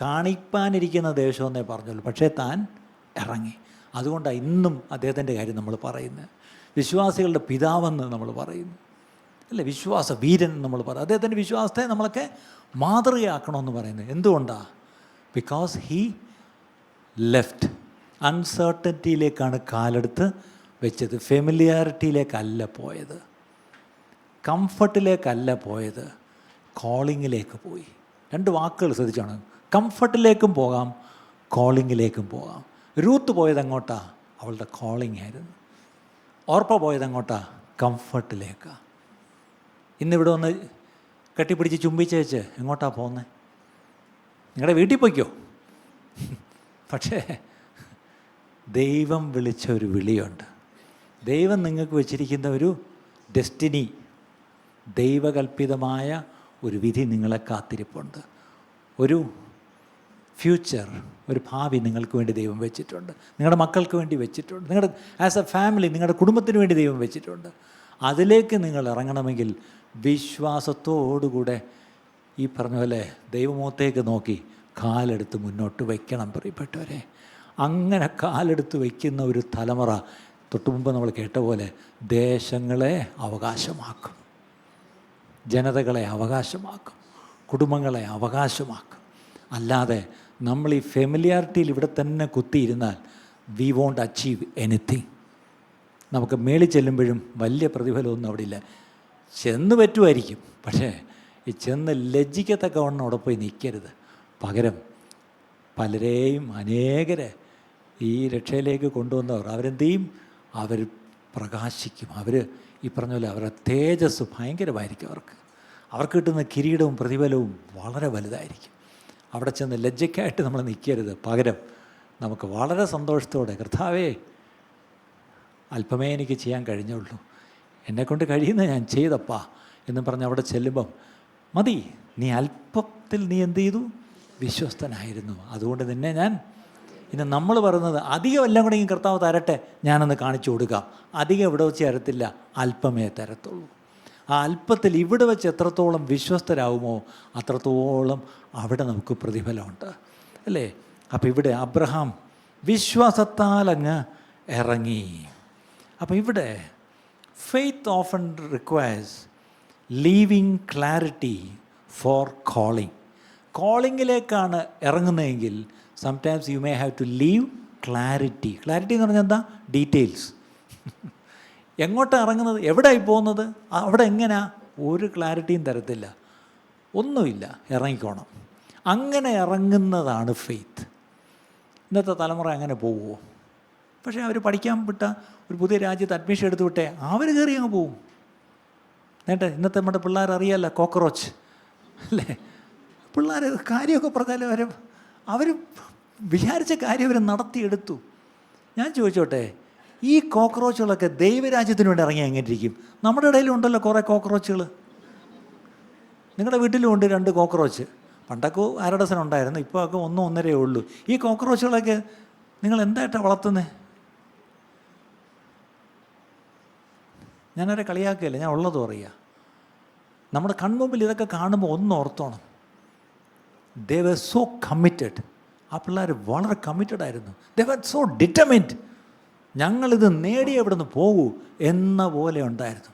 [SPEAKER 1] കാണിപ്പാനിരിക്കുന്ന ദേശമെന്നേ പറഞ്ഞുള്ളൂ. പക്ഷേ താൻ ഇറങ്ങി. അതുകൊണ്ടാണ് ഇന്നും അദ്ദേഹത്തിൻ്റെ കാര്യം നമ്മൾ പറയുന്നത്. വിശ്വാസികളുടെ പിതാവെന്ന് നമ്മൾ പറയുന്നു, അല്ലേ? വിശ്വാസ വീരൻ നമ്മൾ പറയും. അദ്ദേഹത്തിൻ്റെ വിശ്വാസത്തെ നമ്മളൊക്കെ മാതൃകയാക്കണമെന്ന് പറയുന്നത് എന്തുകൊണ്ടാണ്? Because he left. അൺസർട്ടനിറ്റിയിലേക്കാണ് കാലെടുത്ത് വെച്ചത്, ഫെമിലിയാരിറ്റിയിലേക്കല്ല പോയത്, കംഫർട്ടിലേക്കല്ല പോയത്, കോളിങ്ങിലേക്ക് പോയി. രണ്ട് വാക്കുകൾ ശ്രദ്ധിച്ചാണ്, കംഫർട്ടിലേക്കും പോകാം, കോളിങ്ങിലേക്കും പോകാം. രൂത്ത് പോയത് എങ്ങോട്ടാ? അവളുടെ കോളിംഗ് ആയിരുന്നു. ഓർപ്പ പോയത് എങ്ങോട്ടാ? കംഫർട്ടിലേക്കാണ്. ഇന്നിവിടെ ഒന്ന് കെട്ടിപ്പിടിച്ച് ചുംബിച്ചേച്ച് എങ്ങോട്ടാണ് പോകുന്നത്? നിങ്ങളുടെ വീട്ടിൽ പോയിക്കോ. പക്ഷേ ദൈവം വിളിച്ച ഒരു വിളിയുണ്ട്. ദൈവം നിങ്ങൾക്ക് വെച്ചിരിക്കുന്ന ഒരു ഡെസ്റ്റിനി, ദൈവകൽപ്പിതമായ ഒരു വിധി നിങ്ങളെ കാത്തിരിപ്പുണ്ട്. ഒരു ഫ്യൂച്ചർ, ഒരു ഭാവി നിങ്ങൾക്ക് വേണ്ടി ദൈവം വെച്ചിട്ടുണ്ട്. നിങ്ങളുടെ മക്കൾക്ക് വേണ്ടി വെച്ചിട്ടുണ്ട്. നിങ്ങളുടെ ആസ് എ ഫാമിലി, നിങ്ങളുടെ കുടുംബത്തിന് വേണ്ടി ദൈവം വെച്ചിട്ടുണ്ട്. അതിലേക്ക് നിങ്ങൾ ഇറങ്ങണമെങ്കിൽ വിശ്വാസത്തോടുകൂടെ ഈ പറഞ്ഞ പോലെ ദൈവമുഖത്തേക്ക് നോക്കി കാലെടുത്ത് മുന്നോട്ട് വയ്ക്കണം പ്രിയപ്പെട്ടവരെ. അങ്ങനെ കാലെടുത്ത് വയ്ക്കുന്ന ഒരു തലമുറ തൊട്ടു മുമ്പ് നമ്മൾ കേട്ട പോലെ ദേശങ്ങളെ അവകാശമാക്കും, ജനതകളെ അവകാശമാക്കും, കുടുംബങ്ങളെ അവകാശമാക്കും. അല്ലാതെ നമ്മൾ ഈ ഫെമിലിയാരിറ്റിയിൽ ഇവിടെ തന്നെ കുത്തിയിരുന്നാൽ വി വോണ്ട് അച്ചീവ് എനിത്തിങ്. നമുക്ക് മേളിൽ ചെല്ലുമ്പോഴും വലിയ പ്രതിഫലമൊന്നും അവിടെ ഇല്ല. ചെന്ന് പറ്റുമായിരിക്കും, പക്ഷേ ഈ ചെന്ന് ലജ്ജിക്കത്തക്കവണ്ണം അവിടെ പോയി നിൽക്കരുത്. പകരം പലരെയും അനേകരെ ഈ രക്ഷയിലേക്ക് കൊണ്ടുവന്നവർ അവരെന്ത് ചെയ്യും? അവർ പ്രകാശിക്കും. അവർ ഈ പറഞ്ഞ പോലെ അവരുടെ തേജസ് ഭയങ്കരമായിരിക്കും. അവർക്ക് കിട്ടുന്ന കിരീടവും പ്രതിഫലവും വളരെ വലുതായിരിക്കും. അവിടെ ചെന്ന് ലജ്ജയ്ക്കായിട്ട് നമ്മൾ നിൽക്കരുത്. പകരം നമുക്ക് വളരെ സന്തോഷത്തോടെ കർത്താവേ, അല്പമേ എനിക്ക് ചെയ്യാൻ കഴിഞ്ഞുള്ളൂ, എന്നെക്കൊണ്ട് കഴിയുന്ന ഞാൻ ചെയ്തപ്പാ എന്നും പറഞ്ഞ് അവിടെ ചെല്ലുമ്പം മതി, നീ അല്പത്തിൽ നീ എന്ത് ചെയ്തു? വിശ്വസ്തനായിരുന്നു, അതുകൊണ്ട് നിന്നെ ഞാൻ ഇന്ന് നമ്മൾ പറയുന്നത് അധികം എല്ലാം കൂടെ ഈ കർത്താവ് തരട്ടെ, ഞാനൊന്ന് കാണിച്ചു കൊടുക്കാം. അധികം ഇവിടെ വെച്ച് തരത്തില്ല, അല്പമേ തരത്തുള്ളൂ. ആ അല്പത്തിൽ ഇവിടെ വെച്ച് എത്രത്തോളം വിശ്വസ്തരാകുമോ അത്രത്തോളം അവിടെ നമുക്ക് പ്രതിഫലമുണ്ട്, അല്ലേ? അപ്പോൾ ഇവിടെ അബ്രഹാം വിശ്വാസത്താൽ അങ്ങ് ഇറങ്ങി. അപ്പോൾ ഇവിടെ faith often requires leaving clarity for calling. കോളിങ്ങിലേക്കാണ് ഇറങ്ങുന്നതെങ്കിൽ sometimes you may have to leave clarity. Clarity എന്ന് പറഞ്ഞാൽ എന്താ? ഡീറ്റെയിൽസ്. എങ്ങോട്ടാണ് ഇറങ്ങുന്നത്, എവിടെയായി പോകുന്നത്, അവിടെ എങ്ങനെയാ, ഒരു ക്ലാരിറ്റിയും തരത്തില്ല, ഒന്നുമില്ല, ഇറങ്ങിക്കോണം. അങ്ങനെ ഇറങ്ങുന്നതാണ് ഫെയ്ത്ത്. ഇന്നത്തെ തലമുറ അങ്ങനെ പോവുമോ? പക്ഷേ അവർ പഠിക്കാൻ വിട്ട ഒരു പുതിയ രാജ്യത്ത് അഡ്മിഷൻ എടുത്ത് വിട്ടേ അവർ കയറി അങ്ങ് പോവും. നേട്ടെ ഇന്നത്തെ നമ്മുടെ പിള്ളേർ അറിയാമല്ലോ, കോക്രോച്ച് അല്ലേ? പിള്ളേർ കാര്യമൊക്കെ പറഞ്ഞാലും അവർ വിചാരിച്ച കാര്യം അവർ നടത്തിയെടുത്തു. ഞാൻ ചോദിച്ചോട്ടെ, ഈ കോക്രോച്ചുകളൊക്കെ ദൈവരാജ്യത്തിന് വേണ്ടി ഇറങ്ങി എങ്ങനെ ഇരിക്കും? നമ്മുടെ ഇടയിലും ഉണ്ടല്ലോ കുറേ കോക്രോച്ചുകൾ. നിങ്ങളുടെ വീട്ടിലും ഉണ്ട് 2 കോക്രോച്ച്. പണ്ടൊക്കെ അരഡസൻ ഉണ്ടായിരുന്നു, ഇപ്പോൾ ഒക്കെ 1-1.5 ഉള്ളൂ. ഈ കോക്രോച്ചുകളൊക്കെ നിങ്ങൾ എന്തായിട്ടാണ് വളർത്തുന്നത്? ഞാനവരെ കളിയാക്കുകയല്ല, ഞാൻ ഉള്ളത് പറയുക. നമ്മുടെ കൺമുമ്പിൽ ഇതൊക്കെ കാണുമ്പോൾ ഒന്ന് ഓർത്തോണം, ദേ വർ സോ കമ്മിറ്റഡ്. ആ പിള്ളേർ വളരെ കമ്മിറ്റഡ് ആയിരുന്നു. ദേ വർ സോ ഡിറ്റർമിൻഡ്. ഞങ്ങളിത് നേടിയ എവിടെ നിന്ന് പോകൂ എന്ന പോലെ ഉണ്ടായിരുന്നു.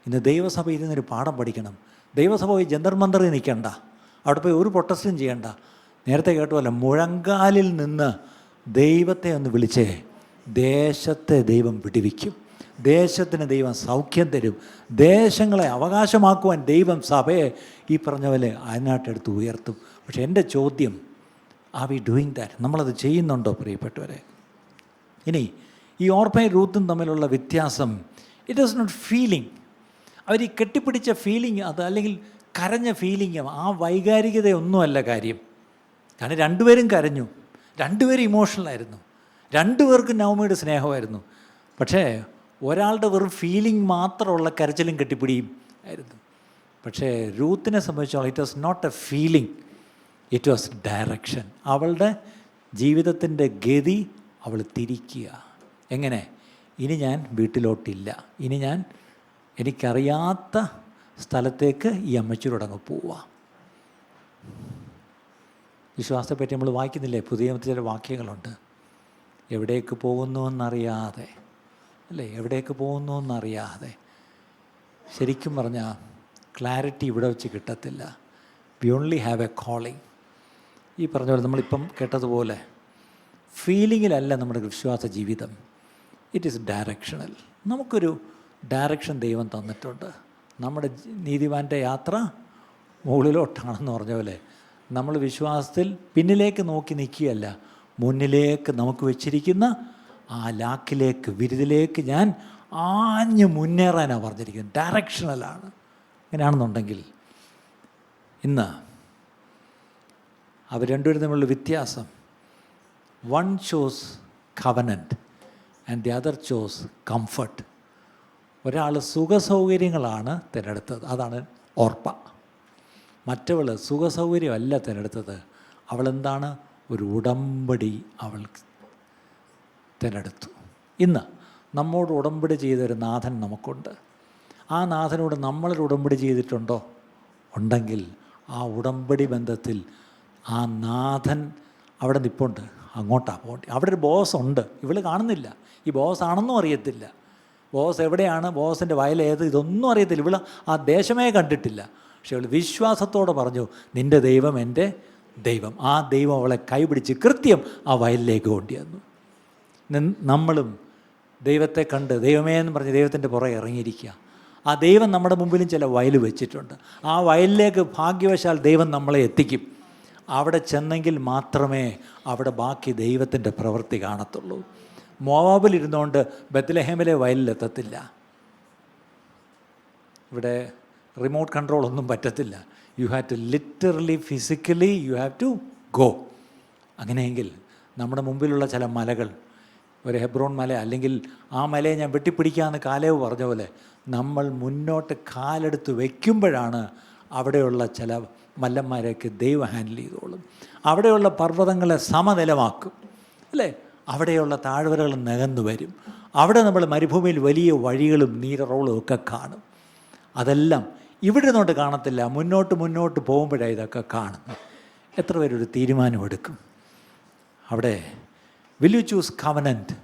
[SPEAKER 1] ഇന്ന് ദൈവസഭ ഇരുന്നൊരു പാഠം പഠിക്കണം. ദൈവസഭ പോയി ജന്തർ മന്ദറിൽ നിൽക്കണ്ട, അവിടെ പോയി ഒരു പ്രൊട്ടസ്റ്റും ചെയ്യണ്ട. നേരത്തെ കേട്ടുമല്ല, മുഴങ്കാലിൽ നിന്ന് ദൈവത്തെ ഒന്ന് വിളിച്ചേ, ദേശത്തെ ദൈവം വിടുവിക്കും, ദേശത്തിന് ദൈവം സൗഖ്യം തരും, ദേശങ്ങളെ അവകാശമാക്കുവാൻ ദൈവം സഭയെ ഈ പറഞ്ഞ പോലെ അതിനായിട്ടെടുത്ത് ഉയർത്തും. പക്ഷെ എൻ്റെ ചോദ്യം, ആർ വി ഡൂയിങ് ദാറ്റ്? നമ്മളത് ചെയ്യുന്നുണ്ടോ പ്രിയപ്പെട്ടവരെ? ഇനി ഈ ഓർപ്പയും റൂത്തും തമ്മിലുള്ള വ്യത്യാസം, ഇറ്റ് ഈസ് നോട്ട് ഫീലിംഗ്. അവർ ഈ കെട്ടിപ്പിടിച്ച ഫീലിംഗ്, അത് അല്ലെങ്കിൽ കരഞ്ഞ ഫീലിംഗ്, ആ വൈകാരികതയൊന്നുമല്ല കാര്യം. കാരണം രണ്ടുപേരും കരഞ്ഞു, രണ്ടുപേരും ഇമോഷണലായിരുന്നു, രണ്ടുപേർക്കും നവമിയുടെ സ്നേഹമായിരുന്നു. പക്ഷേ ഒരാളുടെ വെറും ഫീലിംഗ് മാത്രമുള്ള കരച്ചിലും കെട്ടിപ്പിടിയും ആയിരുന്നു. പക്ഷേ രൂത്തിനെ സംബന്ധിച്ചോളം it was not a feeling, it was direction. അവളുടെ ജീവിതത്തിൻ്റെ ഗതി അവൾ തിരിക്കുക. എങ്ങനെ? ഇനി ഞാൻ വീട്ടിലോട്ടില്ല, ഇനി ഞാൻ എനിക്കറിയാത്ത സ്ഥലത്തേക്ക് ഈ അമ്മച്ചിയോടങ്ങ് പോവാം. വിശ്വാസത്തെപ്പറ്റി നമ്മൾ വായിക്കുന്നില്ലേ, പുതിയ ചില വാക്യങ്ങളുണ്ട്, എവിടേക്ക് പോകുന്നുവെന്നറിയാതെ, അല്ലേ? എവിടേക്ക് പോകുന്നുവെന്നറിയാതെ. ശരിക്കും പറഞ്ഞാൽ ക്ലാരിറ്റി ഇവിടെ വെച്ച് കിട്ടത്തില്ല. V only have A calling. ഈ പറഞ്ഞ പോലെ നമ്മളിപ്പം കേട്ടതുപോലെ ഫീലിങ്ങിലല്ല നമ്മുടെ വിശ്വാസ ജീവിതം, ഇറ്റ് ഈസ് ഡയറക്ഷണൽ. നമുക്കൊരു ഡയറക്ഷൻ ദൈവം തന്നിട്ടുണ്ട്. നമ്മുടെ നീതിമാൻ്റെ യാത്ര മുകളിലോട്ടാണെന്ന് പറഞ്ഞ പോലെ നമ്മൾ വിശ്വാസത്തിൽ പിന്നിലേക്ക് നോക്കി നിൽക്കുകയല്ല, മുന്നിലേക്ക് നമുക്ക് വെച്ചിരിക്കുന്ന ആ ലാക്കിലേക്ക്, വിരുദിലേക്ക് ഞാൻ ആഞ്ഞ് മുന്നേറാനാണ് പറഞ്ഞിരിക്കുന്നത്. ഡയറക്ഷണലാണ്. അങ്ങനെയാണെന്നുണ്ടെങ്കിൽ ഇന്ന് അവർ രണ്ടുപേരും തമ്മിലുള്ള വ്യത്യാസം, one chose covenant and the other chose comfort. ഒരാൾ സുഖസൗകര്യങ്ങളാണ് തിരഞ്ഞെടുത്തത്, അതാണ് ഓർപ്പ. മറ്റവൾ സുഖസൗകര്യമല്ല തിരഞ്ഞെടുത്തത്, അവളെന്താണ്? ഒരു ഉടമ്പടി അവൾ തിരഞ്ഞെടുത്തു. ഇന്ന് നമ്മോട് ഉടമ്പടി ചെയ്തൊരു നാഥൻ നമുക്കുണ്ട്. ആ നാഥനോട് നമ്മളൊരു ഉടമ്പടി ചെയ്തിട്ടുണ്ടോ? ഉണ്ടെങ്കിൽ ആ ഉടമ്പടി ബന്ധത്തിൽ ആ നാഥൻ അവിടെ നിൽപ്പുണ്ട്, അങ്ങോട്ടാണ് പോകേണ്ടത്. അവിടെ ഒരു ബോസ് ഉണ്ട്, ഇവൾ കാണുന്നില്ല. ഈ ബോസ് ആണെന്നും അറിയത്തില്ല, ബോസ് എവിടെയാണ്, ബോസിൻ്റെ വയലേത്, ഇതൊന്നും അറിയത്തില്ല. ഇവൾ ആ ദേശമേ കണ്ടിട്ടില്ല. പക്ഷെ അവൾ വിശ്വാസത്തോടെ പറഞ്ഞു, നിൻ്റെ ദൈവം എൻ്റെ ദൈവം. ആ ദൈവം അവളെ കൈപിടിച്ച് കൃത്യം ആ വയലിലേക്ക് കൊണ്ടുവന്നു. നമ്മളും ദൈവത്തെ കണ്ട് ദൈവമേ എന്ന് പറഞ്ഞ് ദൈവത്തിൻ്റെ പുറകെ ഇറങ്ങിയിരിക്കുക. ആ ദൈവം നമ്മുടെ മുമ്പിലും ചില വയൽ വെച്ചിട്ടുണ്ട്. ആ വയലിലേക്ക് ഭാഗ്യവശാൽ ദൈവം നമ്മളെ എത്തിക്കും. അവിടെ ചെന്നെങ്കിൽ മാത്രമേ അവിടെ ബാക്കി ദൈവത്തിൻ്റെ പ്രവൃത്തി കാണത്തുള്ളൂ. മോവാബിലിരുന്നുകൊണ്ട് ബത്ലഹേമിലെ വയലിലെത്തത്തില്ല. ഇവിടെ റിമോട്ട് കൺട്രോൾ ഒന്നും പറ്റത്തില്ല. You have to literally physically you have to go. അങ്ങനെയെങ്കിൽ നമ്മുടെ മുമ്പിലുള്ള ചില മലകൾ, ഒരു ഹെബ്രോൺ മല, അല്ലെങ്കിൽ ആ മലയെ ഞാൻ വെട്ടിപ്പിടിക്കാമെന്ന് കാലേവ് പറഞ്ഞ പോലെ, നമ്മൾ മുന്നോട്ട് കാലെടുത്ത് വയ്ക്കുമ്പോഴാണ് അവിടെയുള്ള ചില മല്ലന്മാരെയൊക്കെ ദൈവം ഹാൻഡിൽ ചെയ്തോളും. അവിടെയുള്ള പർവ്വതങ്ങളെ സമനിലമാക്കും, അല്ലേ? അവിടെയുള്ള താഴ്വരകൾ നികന്നു വരും. അവിടെ നമ്മൾ മരുഭൂമിയിൽ വലിയ വഴികളും നീരറോളും ഒക്കെ കാണും. അതെല്ലാം ഇവിടെ നിന്നോട്ട് കാണത്തില്ല, മുന്നോട്ട് പോകുമ്പോഴാണ് ഇതൊക്കെ കാണുന്നത്. എത്ര പേരൊരു തീരുമാനമെടുക്കും അവിടെ? Will you choose covenant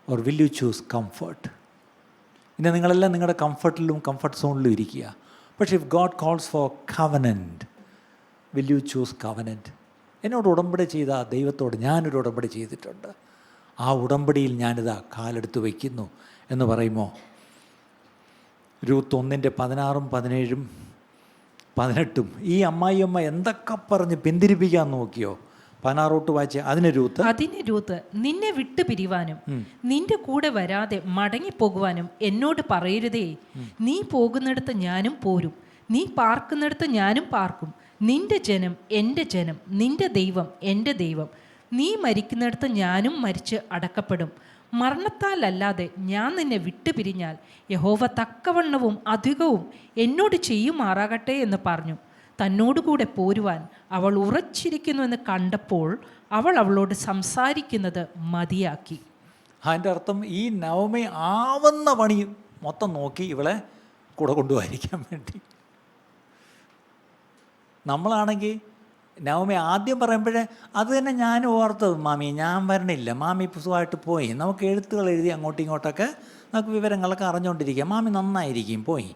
[SPEAKER 1] or will you choose comfort? ഇനി നിങ്ങളെല്ലാം നിങ്ങളുടെ കംഫർട്ടിലും കംഫർട്ട് സോണിലും ഇരിക്കുക. പക്ഷേ if God calls four covenant, will you choose covenant? എന്നോട് ഉടമ്പടി ചെയ്ത ദൈവത്തോട് ഞാനൊരു ഉടമ്പടി ചെയ്തിട്ടുണ്ട്, ആ ഉടമ്പടിയിൽ ഞാനിതാ കാലെടുത്ത് വയ്ക്കുന്നു എന്ന് പറയുമോ? രൂത്ത് 1:16, 17, 18 ഈ അമ്മായിയമ്മ എന്തൊക്കെ പറഞ്ഞ് പിന്തിരിപ്പിക്കാൻ നോക്കിയോ? 16 വായിച്ച്. അതിന് രൂത്ത്
[SPEAKER 2] നിന്നെ വിട്ടു പിരിവാനും നിന്റെ കൂടെ വരാതെ മടങ്ങിപ്പോകുവാനും എന്നോട് പറയരുതേ. നീ പോകുന്നിടത്ത് ഞാനും പോരും, നീ പാർക്കുന്നിടത്ത് ഞാനും പാർക്കും. നിന്റെ ജനം എൻ്റെ ജനം, നിന്റെ ദൈവം എൻ്റെ ദൈവം. നീ മരിക്കുന്നിടത്ത് ഞാനും മരിച്ച് അടക്കപ്പെടും. മരണത്താലല്ലാതെ ഞാൻ നിന്നെ വിട്ടുപിരിഞ്ഞാൽ യഹോവ തക്കവണ്ണവും അധികവും എന്നോട് ചെയ്യുമാറാകട്ടെ എന്ന് പറഞ്ഞു. തന്നോടുകൂടെ പോരുവാൻ അവൾ ഉറച്ചിരിക്കുന്നുവെന്ന് കണ്ടപ്പോൾ അവൾ അവളോട് സംസാരിക്കുന്നത് മതിയാക്കി.
[SPEAKER 1] അതിൻ്റെ അർത്ഥം ഈ നവമി ആവുന്ന പണി മൊത്തം നോക്കി ഇവളെ കൂടെ കൊണ്ടുപോയിരിക്കാൻ വേണ്ടി. നമ്മളാണെങ്കിൽ നവമി ആദ്യം പറയുമ്പോഴേ അത് തന്നെ ഞാൻ ഓർത്തത്, മാമി ഞാൻ വരണില്ല, മാമി പുസ്തകമായിട്ട് പോയി, നമുക്ക് എഴുത്തുകൾ എഴുതി അങ്ങോട്ടും ഇങ്ങോട്ടൊക്കെ നമുക്ക് വിവരങ്ങളൊക്കെ അറിഞ്ഞുകൊണ്ടിരിക്കാം, മാമി നന്നായിരിക്കും പോയി.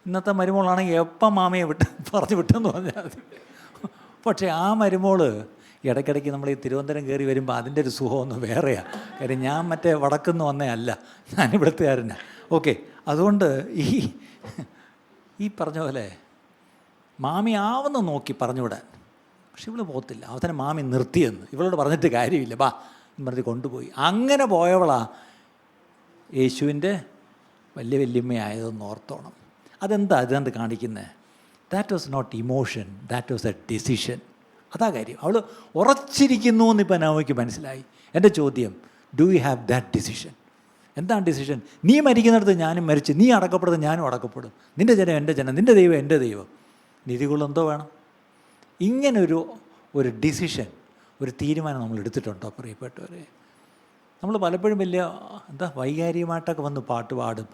[SPEAKER 1] ഇന്നത്തെ മരുമോളാണെങ്കിൽ എപ്പം മാമിയെ പറഞ്ഞു വിട്ടെന്ന് പറഞ്ഞാൽ മതി. പക്ഷേ ആ മരുമോൾ ഇടയ്ക്കിടയ്ക്ക് നമ്മൾ ഈ തിരുവനന്തപുരം കയറി വരുമ്പോൾ അതിൻ്റെ ഒരു സുഖമൊന്നും വേറെയാണ്. കാര്യം ഞാൻ മറ്റേ വടക്കുന്ന് വന്നേ അല്ല, ഞാനിവിടുത്തുകാരനാണ്. ഓക്കെ, അതുകൊണ്ട് ഈ പറഞ്ഞ പോലെ മാമി ആവുന്ന നോക്കി പറഞ്ഞുവിടാൻ. പക്ഷെ ഇവൾ പോകത്തില്ല. അവസാനം മാമി നിർത്തിയെന്ന്. ഇവളോട് പറഞ്ഞിട്ട് കാര്യമില്ല, ബാ എന്ന് പറഞ്ഞ് കൊണ്ടുപോയി. അങ്ങനെ പോയവളാ യേശുവിൻ്റെ വലിയ വല്യമ്മയായതെന്ന് ഓർത്തോണം. അതെന്ത് കാണിക്കുന്നത്? That was not emotion, that was a decision. അതാ കാര്യം. അവൾ ഉറച്ചിരിക്കുന്നു എന്നിപ്പോൾ നവമിക്ക് മനസ്സിലായി. എൻ്റെ ചോദ്യം, do you have that decision? എന്താണ് ഡിസിഷൻ? നീ മരിക്കുന്നിടത്ത് ഞാനും മരിച്ച്, നീ അടക്കപ്പെടുന്നത് ഞാനും അടക്കപ്പെടും, നിൻ്റെ ജനം എൻ്റെ ജനം, നിൻ്റെ ദൈവം എൻ്റെ ദൈവം. നീതികൊള്ളെന്തോ വേണം? ഇങ്ങനൊരു ഡിസിഷൻ, ഒരു തീരുമാനം നമ്മൾ എടുത്തിട്ടുണ്ടോ പ്രിയപ്പെട്ടവരെ? നമ്മൾ പലപ്പോഴും വലിയ വൈകാരികമായിട്ടൊക്കെ വന്ന് പാട്ട് പാടും.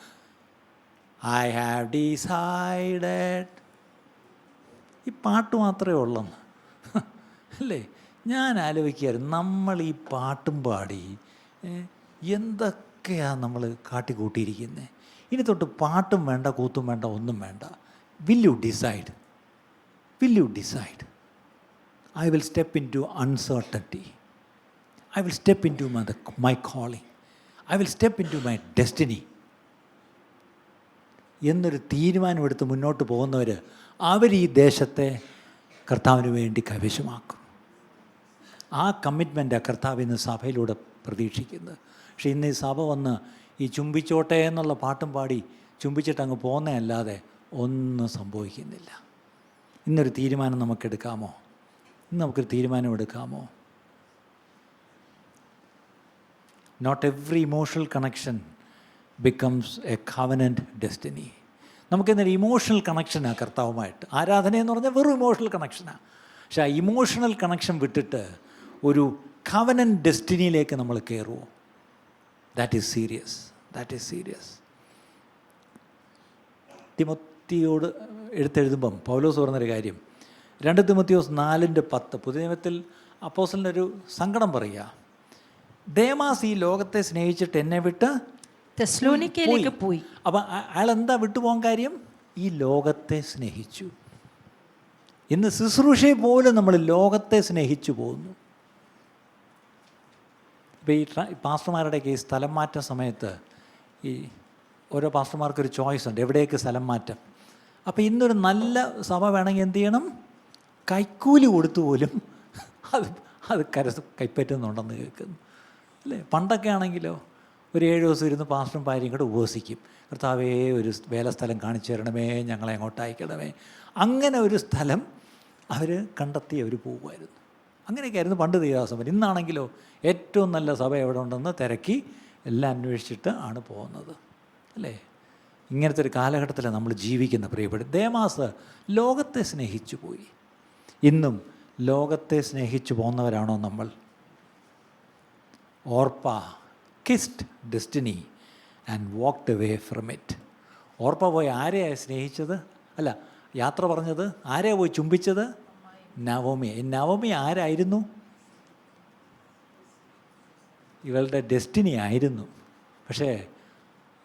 [SPEAKER 1] I have decided. ഈ പാട്ട് മാത്രമേ ഉള്ളെന്ന് അല്ലേ? ഞാൻ ആലോചിക്കുകയായിരുന്നു, നമ്മൾ ഈ പാട്ടും പാടി എന്തൊക്കെയാണ് നമ്മൾ കാട്ടിക്കൂട്ടിയിരിക്കുന്നത്. ഇനി തൊട്ട് പാട്ടും വേണ്ട, കൂത്തും വേണ്ട, ഒന്നും വേണ്ട. Will you decide? Will you decide? I will step into uncertainty. I will step into my calling. I will step into my destiny. എന്നൊരു തീരുമാനമെടുത്ത് മുന്നോട്ട് പോകുന്നവർ അവർ ഈ ദേശത്തെ കർത്താവിന് വേണ്ടി കൈവശമാക്കും. ആ കമ്മിറ്റ്മെൻറ്റാണ് കർത്താവ് ഇന്ന് സഭയിലൂടെ പ്രതീക്ഷിക്കുന്നത്. പക്ഷേ ഇന്ന് ഈ സഭ വന്ന് ഈ ചുംബിച്ചോട്ടെ എന്നുള്ള പാട്ടും പാടി ചുംബിച്ചിട്ട് അങ്ങ് പോകുന്നതല്ലാതെ ഒന്നും സംഭവിക്കുന്നില്ല. ഇന്നൊരു തീരുമാനം നമുക്കെടുക്കാമോ? ഇന്ന് നമുക്കൊരു തീരുമാനമെടുക്കാമോ? Not every emotional connection becomes a covenant destiny. നമുക്കിന്നൊരു ഇമോഷണൽ കണക്ഷനാണ് കർത്താവുമായിട്ട്. ആരാധനയെന്ന് പറഞ്ഞാൽ വെറും ഇമോഷണൽ കണക്ഷനാണ്. പക്ഷേ ആ ഇമോഷണൽ കണക്ഷൻ വിട്ടിട്ട് ഒരു കവനൻറ്റ് ഡെസ്റ്റിനിയിലേക്ക് നമ്മൾ കയറുമോ? That is serious. That is serious. തിമോത്തിയോട് എഴുത്തെഴുതുമ്പം പൗലോസ് പറഞ്ഞൊരു കാര്യം, 2 തിമോത്തിയോസ് 4:10 പുതിയ നിയമത്തിൽ അപ്പോസ്തലൻ്റെ ഒരു സങ്കടം പറയുക, ദേമാസ് ഈ ലോകത്തെ സ്നേഹിച്ചിട്ട് എന്നെ വിട്ട്
[SPEAKER 2] തെസ്സലോനിക്കയിലേക്ക് പോയി.
[SPEAKER 1] അപ്പം അയാൾ എന്താ വിട്ടുപോകാൻ കാര്യം? ഈ ലോകത്തെ സ്നേഹിച്ചു. ഇന്ന് ശുശ്രൂഷയെ പോലും നമ്മൾ ലോകത്തെ സ്നേഹിച്ചു പോകുന്നു. ഇപ്പോൾ ഈ പാസ്റ്റർമാരുടെയൊക്കെ ഈ സ്ഥലം മാറ്റ സമയത്ത് ഈ ഓരോ പാസ്റ്റർമാർക്കൊരു ചോയ്സ് ഉണ്ട്, എവിടേക്ക് സ്ഥലം മാറ്റം. അപ്പോൾ ഇന്നൊരു നല്ല സഭ വേണമെങ്കിൽ എന്ത് ചെയ്യണം? കൈക്കൂലി കൊടുത്തു പോലും അത് കൈപ്പറ്റുന്നുണ്ടെന്ന് കേൾക്കുന്നു അല്ലേ. പണ്ടൊക്കെ ആണെങ്കിലോ ഒരു 7 ദിവസം ഇരുന്ന് പാസ്റ്ററും ഭാര്യയും കൂടെ ഉപവസിക്കും, കർത്താവേ ഒരു വേലസ്ഥലം കാണിച്ചു തരണമേ, ഞങ്ങളെ അങ്ങോട്ട് അയക്കണമേ. അങ്ങനെ ഒരു സ്ഥലം അവർ കണ്ടെത്തി അവർ പോകുമായിരുന്നു. അങ്ങനെയൊക്കെ ആയിരുന്നു പണ്ട് ദൈവദാസന്മാർ. ഇന്നാണെങ്കിലോ ഏറ്റവും നല്ല സഭ എവിടെ ഉണ്ടെന്ന് തിരക്കി എല്ലാം അന്വേഷിച്ചിട്ട് ആണ് പോകുന്നത് അല്ലേ. ഇങ്ങനത്തെ ഒരു കാലഘട്ടത്തിലാണ് നമ്മൾ ജീവിക്കുന്ന പ്രിയപ്പെട്ട. ദേമാസ് ലോകത്തെ സ്നേഹിച്ചു പോയി. ഇന്നും ലോകത്തെ സ്നേഹിച്ചു പോകുന്നവരാണോ നമ്മൾ? ഓർപ്പ kissed destiny and walked away from it. ഓർപ്പ പോയി ആരെയാണ് സ്നേഹിച്ചത്? അല്ല, യാത്ര പറഞ്ഞത് ആരെയാണ് പോയി ചുംബിച്ചത്? നവോമിയെ. നവോമി ആരായിരുന്നു? ഇവളുടെ ഡെസ്റ്റിനി ആയിരുന്നു. പക്ഷേ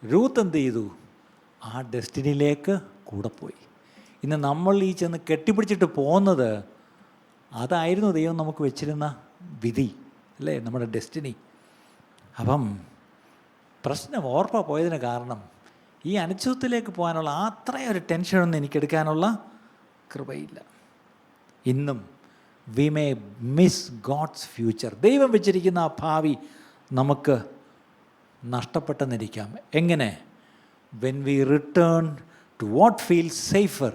[SPEAKER 1] രൂത്ത് എന്ത് ചെയ്തു? ആ ഡെസ്റ്റിനിയിലേക്ക് കൂടെ പോയി. ഇന്ന് നമ്മൾ ഈ ചെന്ന് കെട്ടിപ്പിടിച്ചിട്ട് പോകുന്നത് അതായിരുന്നു ദൈവം നമുക്ക് വെച്ചിരുന്ന വിധി അല്ലേ, നമ്മുടെ ഡെസ്റ്റിനി. അപ്പം പ്രശ്നം ഓർപ്പ പോയതിന് കാരണം ഈ അനിശ്ചിതത്തിലേക്ക് പോകാനുള്ള അത്രയും ഒരു ടെൻഷനൊന്നും എനിക്കെടുക്കാനുള്ള കൃപയില്ല. ഇന്നും we may miss God's future. ദൈവം വെച്ചിരിക്കുന്ന ആ ഭാവി നമുക്ക് നഷ്ടപ്പെട്ടെന്നിരിക്കാം. എങ്ങനെ? When we return to what feels safer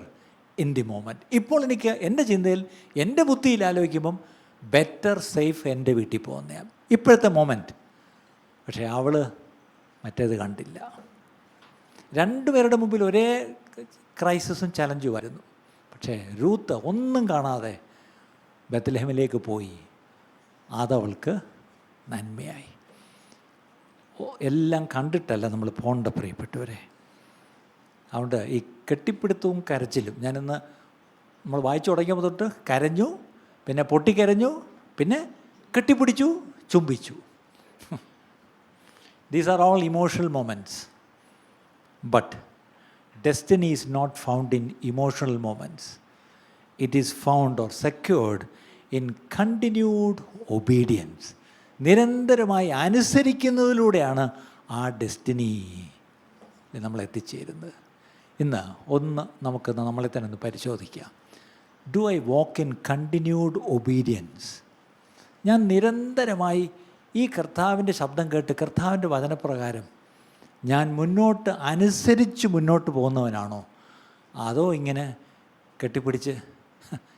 [SPEAKER 1] in the moment. ഇപ്പോൾ എനിക്ക് എൻ്റെ ചിന്തയിൽ, എൻ്റെ ബുദ്ധിയിൽ ആലോചിക്കുമ്പം ബെറ്റർ സേഫ് എൻ്റെ വീട്ടിൽ പോകുന്നതാണ് ഇപ്പോഴത്തെ മൊമെൻറ്റ്. പക്ഷേ അവൾ മറ്റേത് കണ്ടില്ല. രണ്ടുപേരുടെ മുമ്പിൽ ഒരേ ക്രൈസിസും ചലഞ്ചുമായിരുന്നു. പക്ഷേ രൂത്ത് ഒന്നും കാണാതെ ബത്ലഹേമിലേക്ക് പോയി. അതവൾക്ക് നന്മയായി. എല്ലാം കണ്ടിട്ടല്ല നമ്മൾ പോകേണ്ട പ്രിയപ്പെട്ടവരെ. അതുകൊണ്ട് ഈ കെട്ടിപ്പിടുത്തവും കരച്ചിലും, ഞാനിന്ന് നമ്മൾ വായിച്ചു തുടങ്ങിയപ്പോൾ തൊട്ട് കരഞ്ഞു, പിന്നെ പൊട്ടിക്കരഞ്ഞു, പിന്നെ കെട്ടിപ്പിടിച്ചു, ചുംബിച്ചു. These are all emotional moments. But destiny is not found in emotional moments. It is found or secured in continued obedience. നിരന്തരമായി അനുസരിക്കുന്നതിലൂടെയാണ് ആ ഡെസ്റ്റിനി നമ്മൾ എത്തിച്ചേരുന്നത്. ഇന്ന് നമുക്ക് നമ്മളെ തന്നെ ഒന്ന് പരിശോധിക്കാം. Do I walk in continued obedience? ഞാൻ നിരന്തരമായി ഈ കർത്താവിൻ്റെ ശബ്ദം കേട്ട് കർത്താവിൻ്റെ വചനപ്രകാരം ഞാൻ അനുസരിച്ച് മുന്നോട്ട് പോകുന്നവനാണോ? അതോ ഇങ്ങനെ കെട്ടിപ്പിടിച്ച്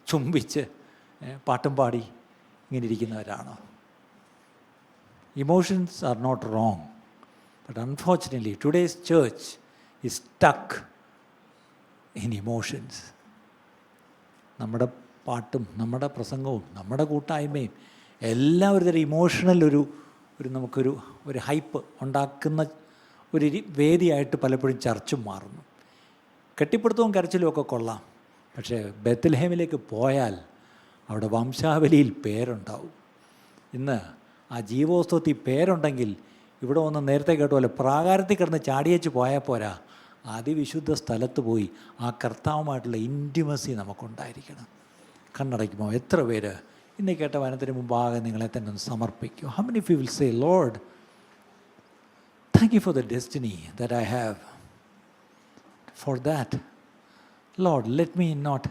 [SPEAKER 1] ചുംബിച്ച് പാട്ടും പാടി ഇങ്ങനെ ഇരിക്കുന്നവരാണോ? Emotions are not wrong, but unfortunately today's church is stuck in emotions. നമ്മുടെ പാട്ടും നമ്മുടെ പ്രസംഗവും നമ്മുടെ കൂട്ടായ്മയും എല്ലാം ഒരു തരം ഇമോഷണൽ ഒരു നമുക്കൊരു ഹൈപ്പ് ഉണ്ടാക്കുന്ന ഒരു വേദിയായിട്ട് പലപ്പോഴും ചർച്ചും മാറുന്നു. കെട്ടിപ്പിടുത്തവും കരച്ചിലും ഒക്കെ കൊള്ളാം, പക്ഷേ ബത്ലഹേമിലേക്ക് പോയാൽ അവിടെ വംശാവലിയിൽ പേരുണ്ടാവും. ഇന്ന് ആ ജീവോത്സവത്തിൽ പേരുണ്ടെങ്കിൽ ഇവിടെ ഒന്ന് നേരത്തെ കേട്ട പോലെ പ്രാകാരത്തിൽ കിടന്ന് ചാടിയേച്ച് പോയാൽ പോരാ, അതിവിശുദ്ധ സ്ഥലത്ത് പോയി ആ കർത്താവുമായിട്ടുള്ള ഇൻറ്റിമസി നമുക്കുണ്ടായിരിക്കണം. കണ്ണടയ്ക്കുമ്പോൾ എത്ര പേര് ഇന്ന് കേട്ട വചനത്തിന് മുമ്പാകെ നിങ്ങളെ തന്നെ ഒന്ന് സമർപ്പിക്കും. How many of you will say, Lord, thank you for the destiny that I have. For that, Lord, let me not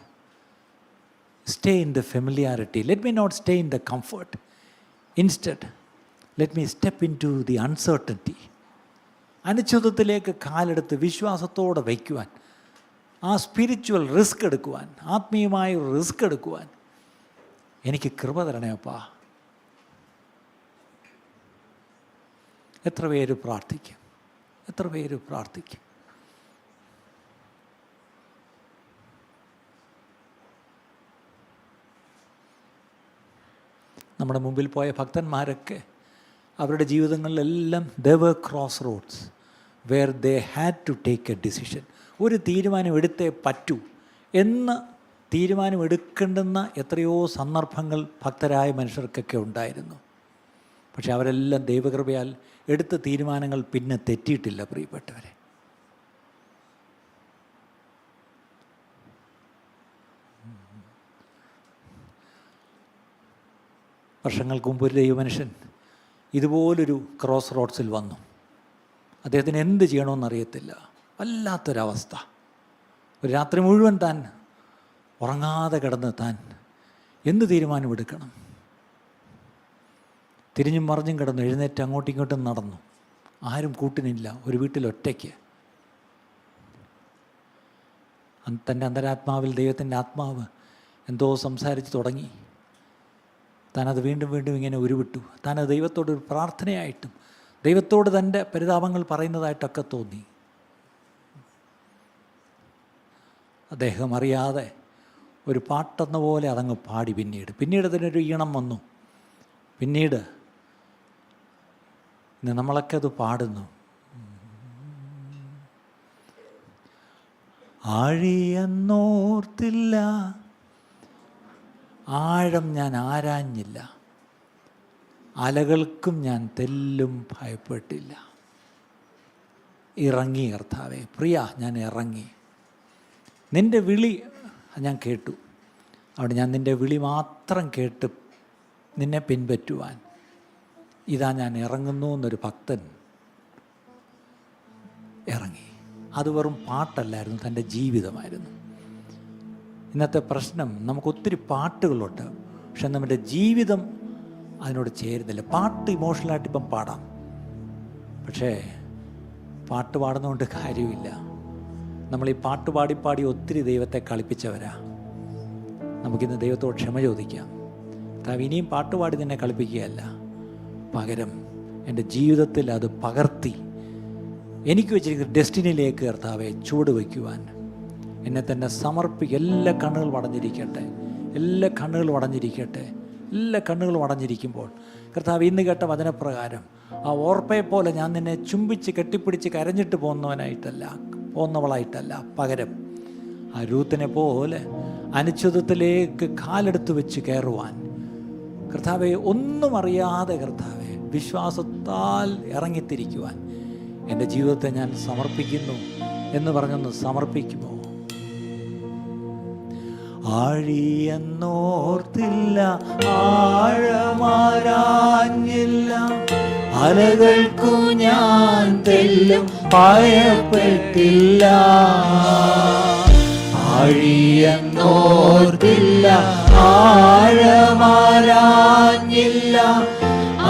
[SPEAKER 1] stay in the familiarity. Let me not stay in the comfort. Instead, let me step into the uncertainty. അനിശ്ചിതത്തിലേക്ക് കാലെടുത്ത് വിശ്വാസത്തോടെ വയ്ക്കുവാൻ, ആ സ്പിരിച്വൽ റിസ്ക് എടുക്കുവാൻ, ആത്മീയമായ ഒരു റിസ്ക് എടുക്കുവാൻ എനിക്ക് കൃപ തരണേ അപ്പാ. എത്ര പേര് പ്രാർത്ഥിക്കും? എത്ര പേര് പ്രാർത്ഥിക്കും? നമ്മുടെ മുമ്പിൽ പോയ ഭക്തന്മാരൊക്കെ അവരുടെ ജീവിതങ്ങളിലെല്ലാം they were cross roads. where they had to take a decision. ഒരു തീരുമാനം എടുത്തേ പറ്റൂ എന്ന് തീരുമാനമെടുക്കേണ്ടുന്ന എത്രയോ സന്ദർഭങ്ങൾ ഭക്തരായ മനുഷ്യർക്കൊക്കെ ഉണ്ടായിരുന്നു. പക്ഷെ അവരെല്ലാം ദൈവകൃപയാൽ എടുത്ത തീരുമാനങ്ങൾ പിന്നെ തെറ്റിയിട്ടില്ല പ്രിയപ്പെട്ടവരെ. വർഷങ്ങൾക്ക് മുമ്പ് ഒരു ദൈവമനുഷ്യൻ ഇതുപോലൊരു ക്രോസ് റോഡ്സിൽ വന്നു. അദ്ദേഹത്തിന് എന്ത് ചെയ്യണമെന്നറിയത്തില്ല, വല്ലാത്തൊരവസ്ഥ. ഒരു രാത്രി മുഴുവൻ താൻ ഉറങ്ങാതെ കിടന്ന് താൻ എന്ത് തീരുമാനമെടുക്കണം. തിരിഞ്ഞും മറിഞ്ഞും കിടന്നു, എഴുന്നേറ്റ് അങ്ങോട്ടും ഇങ്ങോട്ടും നടന്നു. ആരും കൂട്ടിനില്ല, ഒരു വീട്ടിലൊറ്റയ്ക്ക്. തൻ്റെ അന്തരാത്മാവിൽ ദൈവത്തിൻ്റെ ആത്മാവ് എന്തോ സംസാരിച്ച് തുടങ്ങി. താനത് വീണ്ടും വീണ്ടും ഇങ്ങനെ ഉരുവിട്ടു. താനത് ദൈവത്തോടൊരു പ്രാർത്ഥനയായിട്ടും ദൈവത്തോട് തൻ്റെ പരിതാപങ്ങൾ പറയുന്നതായിട്ടൊക്കെ തോന്നി. അദ്ദേഹം അറിയാതെ ഒരു പാട്ടെന്ന പോലെ അതങ്ങ് പാടി. പിന്നീട് അതിനൊരു ഈണം വന്നു. പിന്നീട് ഇന്ന് നമ്മളൊക്കെ അത് പാടുന്നു. ആഴിയെന്നോർത്തില്ല, ആഴം ഞാൻ ആരാഞ്ഞില്ല, അലകൾക്കും ഞാൻ തെല്ലും ഭയപ്പെട്ടില്ല. ഇറങ്ങി കർത്താവേ, പ്രിയ, ഞാൻ ഇറങ്ങി. നിൻ്റെ വിളി ഞാൻ കേട്ടു. അവിടെ ഞാൻ നിൻ്റെ വിളി മാത്രം കേട്ട് നിന്നെ പിൻപറ്റുവാൻ ഇതാ ഞാൻ ഇറങ്ങുന്നു എന്നൊരു ഭക്തൻ ഇറങ്ങി. അത് വെറും പാട്ടല്ലായിരുന്നു, തൻ്റെ ജീവിതമായിരുന്നു. ഇന്നത്തെ പ്രശ്നം, നമുക്കൊത്തിരി പാട്ടുകളുണ്ട്, പക്ഷെ നമ്മുടെ ജീവിതം അതിനോട് ചേരുന്നില്ല. പാട്ട് ഇമോഷണലായിട്ട് ഇപ്പം പാടാം, പക്ഷേ പാട്ട് പാടുന്നതുകൊണ്ട് കാര്യമില്ല. നമ്മൾ ഈ പാട്ട് പാടി ഒത്തിരി ദൈവത്തെ കളിപ്പിച്ചവരാ. നമുക്കിന്ന് ദൈവത്തോട് ക്ഷമ ചോദിക്കാം. കർത്താവ്, ഇനിയും പാട്ടുപാടി നിന്നെ കളിപ്പിക്കുകയല്ല, പകരം എൻ്റെ ജീവിതത്തിൽ അത് പകർത്തി എനിക്ക് വെച്ചിരിക്കുന്ന ഡെസ്റ്റിനിയിലേക്ക് കർത്താവെ ചുവട് വയ്ക്കുവാൻ എന്നെ തന്നെ എല്ലാ കണ്ണുകളും അടഞ്ഞിരിക്കട്ടെ, എല്ലാ കണ്ണുകളും അടഞ്ഞിരിക്കുമ്പോൾ കർത്താവ്, ഇന്ന് കേട്ട വചനപ്രകാരം ആ ഓർപ്പയെ പോലെ ഞാൻ നിന്നെ ചുംബിച്ച് കെട്ടിപ്പിടിച്ച് കരഞ്ഞിട്ട് പോകുന്നവളായിട്ടല്ല, പകരം ആ രൂത്തിനെ പോലെ അനിശ്ചിതത്വത്തിലേക്ക് കാലെടുത്ത് വെച്ച് കയറുവാൻ കർത്താവെ, ഒന്നും അറിയാതെ കർത്താവെ വിശ്വാസത്താൽ ഇറങ്ങിത്തിരിക്കുവാൻ എൻ്റെ ജീവിതത്തെ ഞാൻ സമർപ്പിക്കുന്നു എന്ന് പറഞ്ഞൊന്ന് സമർപ്പിക്കുമോ? ആഴിയെന്നോർത്തില്ല, ആഴമാരാഞ്ഞില്ല, അലകൾക്കു ഞാൻ തെല്ലും ഭയപ്പെട്ടില്ല. ആഴിയെന്നോർത്തില്ല, ആഴമാരാഞ്ഞില്ല,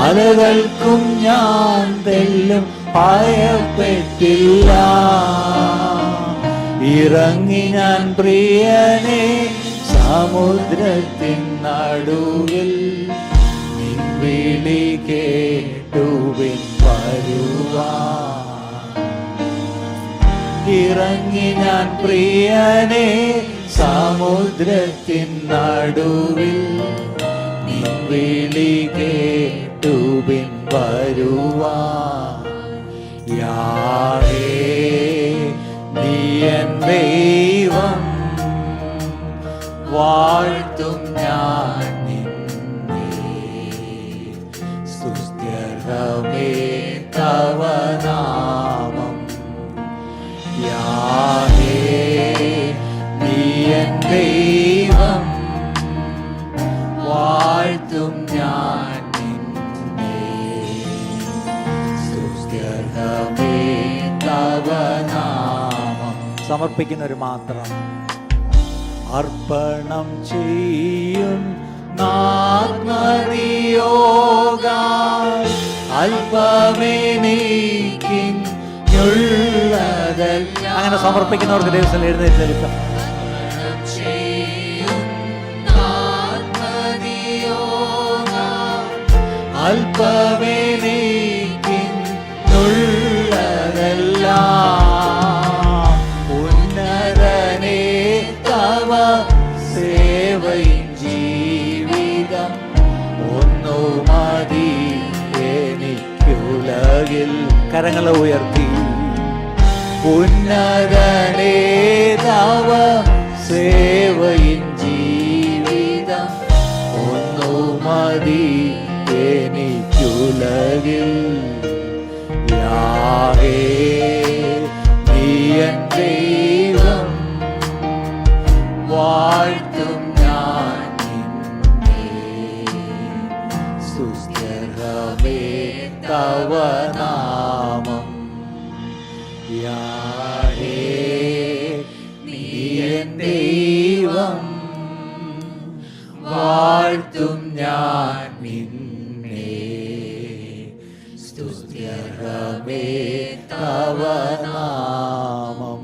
[SPEAKER 1] അലകൾക്കും ഞാൻ തെല്ലും ഭയപ്പെട്ടില്ല. ഇറങ്ങി ഞാൻ പ്രിയനെ സമുദ്രത്തിൻ നടുവിൽ, നിൻ വിളി കേട്ടു വരുവാൻ. ഇറങ്ങി ഞാൻ പ്രിയനെ സമുദ്രത്തിൻ നടുവിൽ, നിൻ വിളി കേട്ടു വരുവാൻ. യാഹേ, നീ എൻ ദൈവം, വാഴ്ത്തും ഞാൻ നിന്നെ. സ്തുത്യർഹമേ തവ നാമം. യാഹേ, നീ എൻ ദൈവം, വാഴ്ത്തും ഞാൻ നിന്നെ. സ്തുത്യർഹമേ തവ നാമം. സമർപ്പിക്കുന്നവർ മാത്രം അർപ്പണം ചെയ്യും ആത്മനിയോഗം, അല്പമേനിക്കുള്ളതല്ല. അങ്ങനെ സമർപ്പിക്കുന്നവർക്ക് ദിവസം എഴുന്നേറ്റ് നിൽക്കാം. അല്പമേനിക്കുള്ളതല്ല, ഉന്നതനേ തവ സേവയും ജീവിതം ഒന്നു മതി എനിക്കുലകിൽ. കരങ്ങളെ ഉയർത്തി ഉന്നതനേ തവ സേവയിൻ ജീവിതം ഒന്നു മതി എനിക്കുലകിൽ. യാഹേ നീ എൻ ദൈവം, വാഴ്ത്തും ഞാൻ നിന്നെ. സുസ്ഥിരമേ തവ നാമം. യാഹേ നീ എൻ ദൈവം, വാഴ്ത്തും ഞാൻ നിന്നെ. സ്തുത്യർഹമേ തവ നാമം.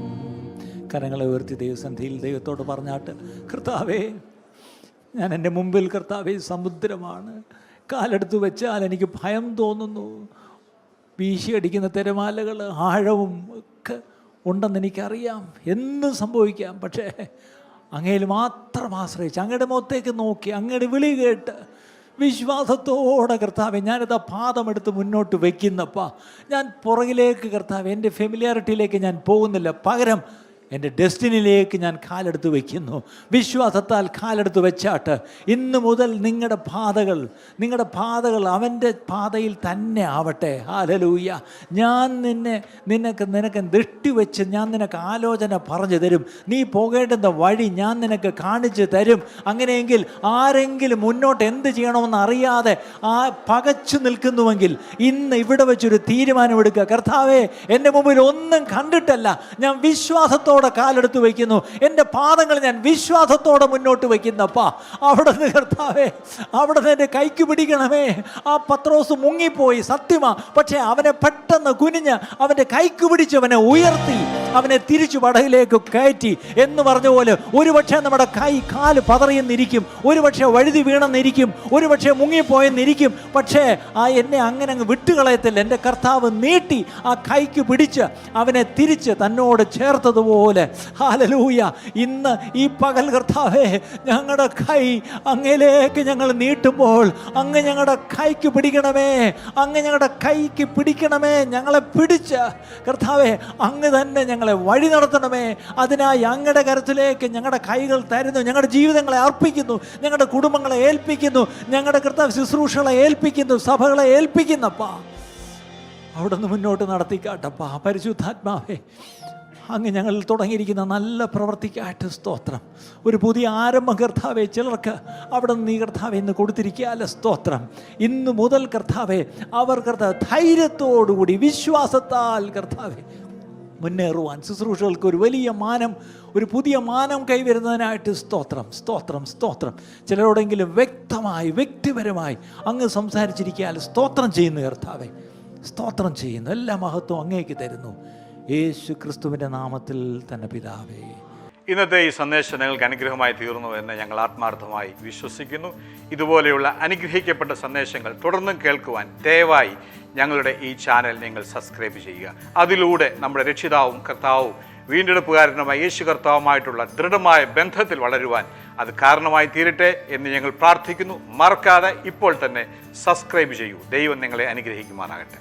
[SPEAKER 1] കരങ്ങളെ ഉയർത്തി ദൈവസന്ധിയിൽ ദൈവത്തോട് പറഞ്ഞാട്ട്, കർത്താവേ, ഞാൻ എൻ്റെ മുമ്പിൽ കർത്താവേ സമുദ്രമാണ്. കാലെടുത്ത് വെച്ചാൽ എനിക്ക് ഭയം തോന്നുന്നു. വീശിയടിക്കുന്ന തിരമാലകൾ ആഴവും ഒക്കെ ഉണ്ടെന്ന് എനിക്കറിയാം. എന്തും സംഭവിക്കാം. പക്ഷേ അങ്ങയിൽ മാത്രം ആശ്രയിച്ച് അങ്ങയുടെ മുഖത്തേക്ക് നോക്കി അങ്ങയുടെ വിളി കേട്ട് വിശ്വാസത്തോടെ കർത്താവെ ഞാനിതാ പാദമെടുത്ത് മുന്നോട്ട് വയ്ക്കുന്നപ്പാ. ഞാൻ പുറകിലേക്ക് കർത്താവെ എൻ്റെ ഫെമിലിയാരിറ്റിയിലേക്ക് ഞാൻ പോകുന്നില്ല. പകരം എൻ്റെ ഡെസ്റ്റിനിയിലേക്ക് ഞാൻ കാലെടുത്ത് വയ്ക്കുന്നു. വിശ്വാസത്താൽ കാലെടുത്ത് വെച്ചാട്ട് ഇന്ന് മുതൽ നിങ്ങളുടെ പാതകൾ അവൻ്റെ പാതയിൽ തന്നെ ആവട്ടെ. ഹല്ലേലൂയ. ഞാൻ നിനക്ക് ദൃഷ്ടി വെച്ച് ഞാൻ നിനക്ക് ആലോചന പറഞ്ഞു തരും. നീ പോകേണ്ടുന്ന വഴി ഞാൻ നിനക്ക് കാണിച്ചു തരും. അങ്ങനെയെങ്കിൽ ആരെങ്കിലും മുന്നോട്ട് എന്ത് ചെയ്യണമെന്ന് അറിയാതെ പകച്ചു നിൽക്കുന്നുവെങ്കിൽ ഇന്ന് ഇവിടെ വെച്ചൊരു തീരുമാനമെടുക്കുക. കർത്താവേ, എൻ്റെ മുമ്പിൽ ഒന്നും കണ്ടിട്ടല്ല, ഞാൻ വിശ്വാസത്തോടെ കാലെടുത്ത് വയ്ക്കുന്നു. എൻ്റെ പാദങ്ങൾ ഞാൻ വിശ്വാസത്തോടെ മുന്നോട്ട് വയ്ക്കുന്നപ്പാ. അവിടെ നിന്ന് കർത്താവേ, അവിടെ നിന്ന് എൻ്റെ കൈക്ക് പിടിക്കണമേ. ആ പത്രോസ് മുങ്ങിപ്പോയി, സത്യമാ. പക്ഷേ അവനെ പെട്ടെന്ന് കുനിഞ്ഞ് അവൻ്റെ കൈക്ക് പിടിച്ച് അവനെ ഉയർത്തി അവനെ തിരിച്ചു പടകിലേക്ക് കയറ്റി എന്ന് പറഞ്ഞ പോലെ ഒരുപക്ഷെ നമ്മുടെ കാല് പതറിയെന്നിരിക്കും, ഒരുപക്ഷെ വഴുതി വീണെന്നിരിക്കും, ഒരുപക്ഷെ മുങ്ങിപ്പോയെന്നിരിക്കും. പക്ഷേ എന്നെ അങ്ങനെ അങ്ങ് വിട്ടുകളയത്തില്ല. എൻ്റെ കർത്താവ് നീട്ടി ആ കൈക്ക് പിടിച്ച് അവനെ തിരിച്ച് തന്നോട് ചേർത്തതുപോലെ. ഹല്ലേലൂയ. ഇന്ന് ഈ പകൽ കർത്താവേ, ഞങ്ങളുടെ കൈ അങ്ങയിലേക്ക് ഞങ്ങൾ നീട്ടുമ്പോൾ അങ്ങ് ഞങ്ങളുടെ കൈക്ക് പിടിക്കണമേ. അങ്ങ് ഞങ്ങളുടെ കൈക്ക് പിടിക്കണമേ. ഞങ്ങളെ പിടിച്ച് കർത്താവേ അങ്ങ് തന്നെ ഞങ്ങളെ വഴി നടത്തണമേ. അതിനായി അങ്ങയുടെ കരത്തിലേക്ക് ഞങ്ങളുടെ കൈകൾ തരുന്നു. ഞങ്ങളുടെ ജീവിതങ്ങളെ അർപ്പിക്കുന്നു, ഞങ്ങളുടെ കുടുംബങ്ങളെ ഏൽപ്പിക്കുന്നു, ഞങ്ങളുടെ കർത്താവ് ശുശ്രൂഷകളെ ഏൽപ്പിക്കുന്നു, സഭകളെ ഏൽപ്പിക്കുന്നപ്പാ. അവിടെ നിന്ന് മുന്നോട്ട് നടത്തിക്കാട്ടപ്പാ. പരിശുദ്ധാത്മാവേ, അങ്ങ് ഞങ്ങൾ തുടങ്ങിയിരിക്കുന്ന നല്ല പ്രവൃത്തിക്കായിട്ട് സ്തോത്രം. ഒരു പുതിയ ആരംഭം കർത്താവെ ചിലർക്ക് അവിടെ നിന്ന് ഈ കർത്താവെ ഇന്ന് കൊടുത്തിരിക്കാല്ല. സ്തോത്രം. ഇന്ന് മുതൽ കർത്താവെ അവർ കർത്താവ് ധൈര്യത്തോടുകൂടി വിശ്വാസത്താൽ കർത്താവെ മുന്നേറുവാൻ, ശുശ്രൂഷകൾക്ക് ഒരു വലിയ മാനം, ഒരു പുതിയ മാനം കൈവരുന്നതിനായിട്ട് സ്തോത്രം, സ്തോത്രം, സ്തോത്രം. ചിലരോടെങ്കിലും വ്യക്തമായി വ്യക്തിപരമായി അങ്ങ് സംസാരിച്ചിരിക്കാൻ സ്തോത്രം ചെയ്യുന്നു കർത്താവെ. സ്തോത്രം ചെയ്യുന്നു. എല്ലാ മഹത്വവും അങ്ങേക്ക് തരുന്നു. യേശു ക്രിസ്തുവിൻ്റെ നാമത്തിൽ തന്നെ പിതാവേ.
[SPEAKER 3] ഇന്നത്തെ ഈ സന്ദേശം നിങ്ങൾക്ക് അനുഗ്രഹമായി തീർന്നു എന്ന് ഞങ്ങൾ ആത്മാർത്ഥമായി വിശ്വസിക്കുന്നു. ഇതുപോലെയുള്ള അനുഗ്രഹിക്കപ്പെട്ട സന്ദേശങ്ങൾ തുടർന്നും കേൾക്കുവാൻ ദയവായി ഞങ്ങളുടെ ഈ ചാനൽ നിങ്ങൾ സബ്സ്ക്രൈബ് ചെയ്യുക. അതിലൂടെ നമ്മുടെ രക്ഷിതാവും കർത്താവും വീണ്ടെടുപ്പുകാരനുമായ യേശു കർത്താവുമായിട്ടുള്ള ദൃഢമായ ബന്ധത്തിൽ വളരുവാൻ അത് കാരണമായി തീരട്ടെ എന്ന് ഞങ്ങൾ പ്രാർത്ഥിക്കുന്നു. മറക്കാതെ ഇപ്പോൾ തന്നെ സബ്സ്ക്രൈബ് ചെയ്യൂ. ദൈവം നിങ്ങളെ അനുഗ്രഹിക്കുമാറാകട്ടെ.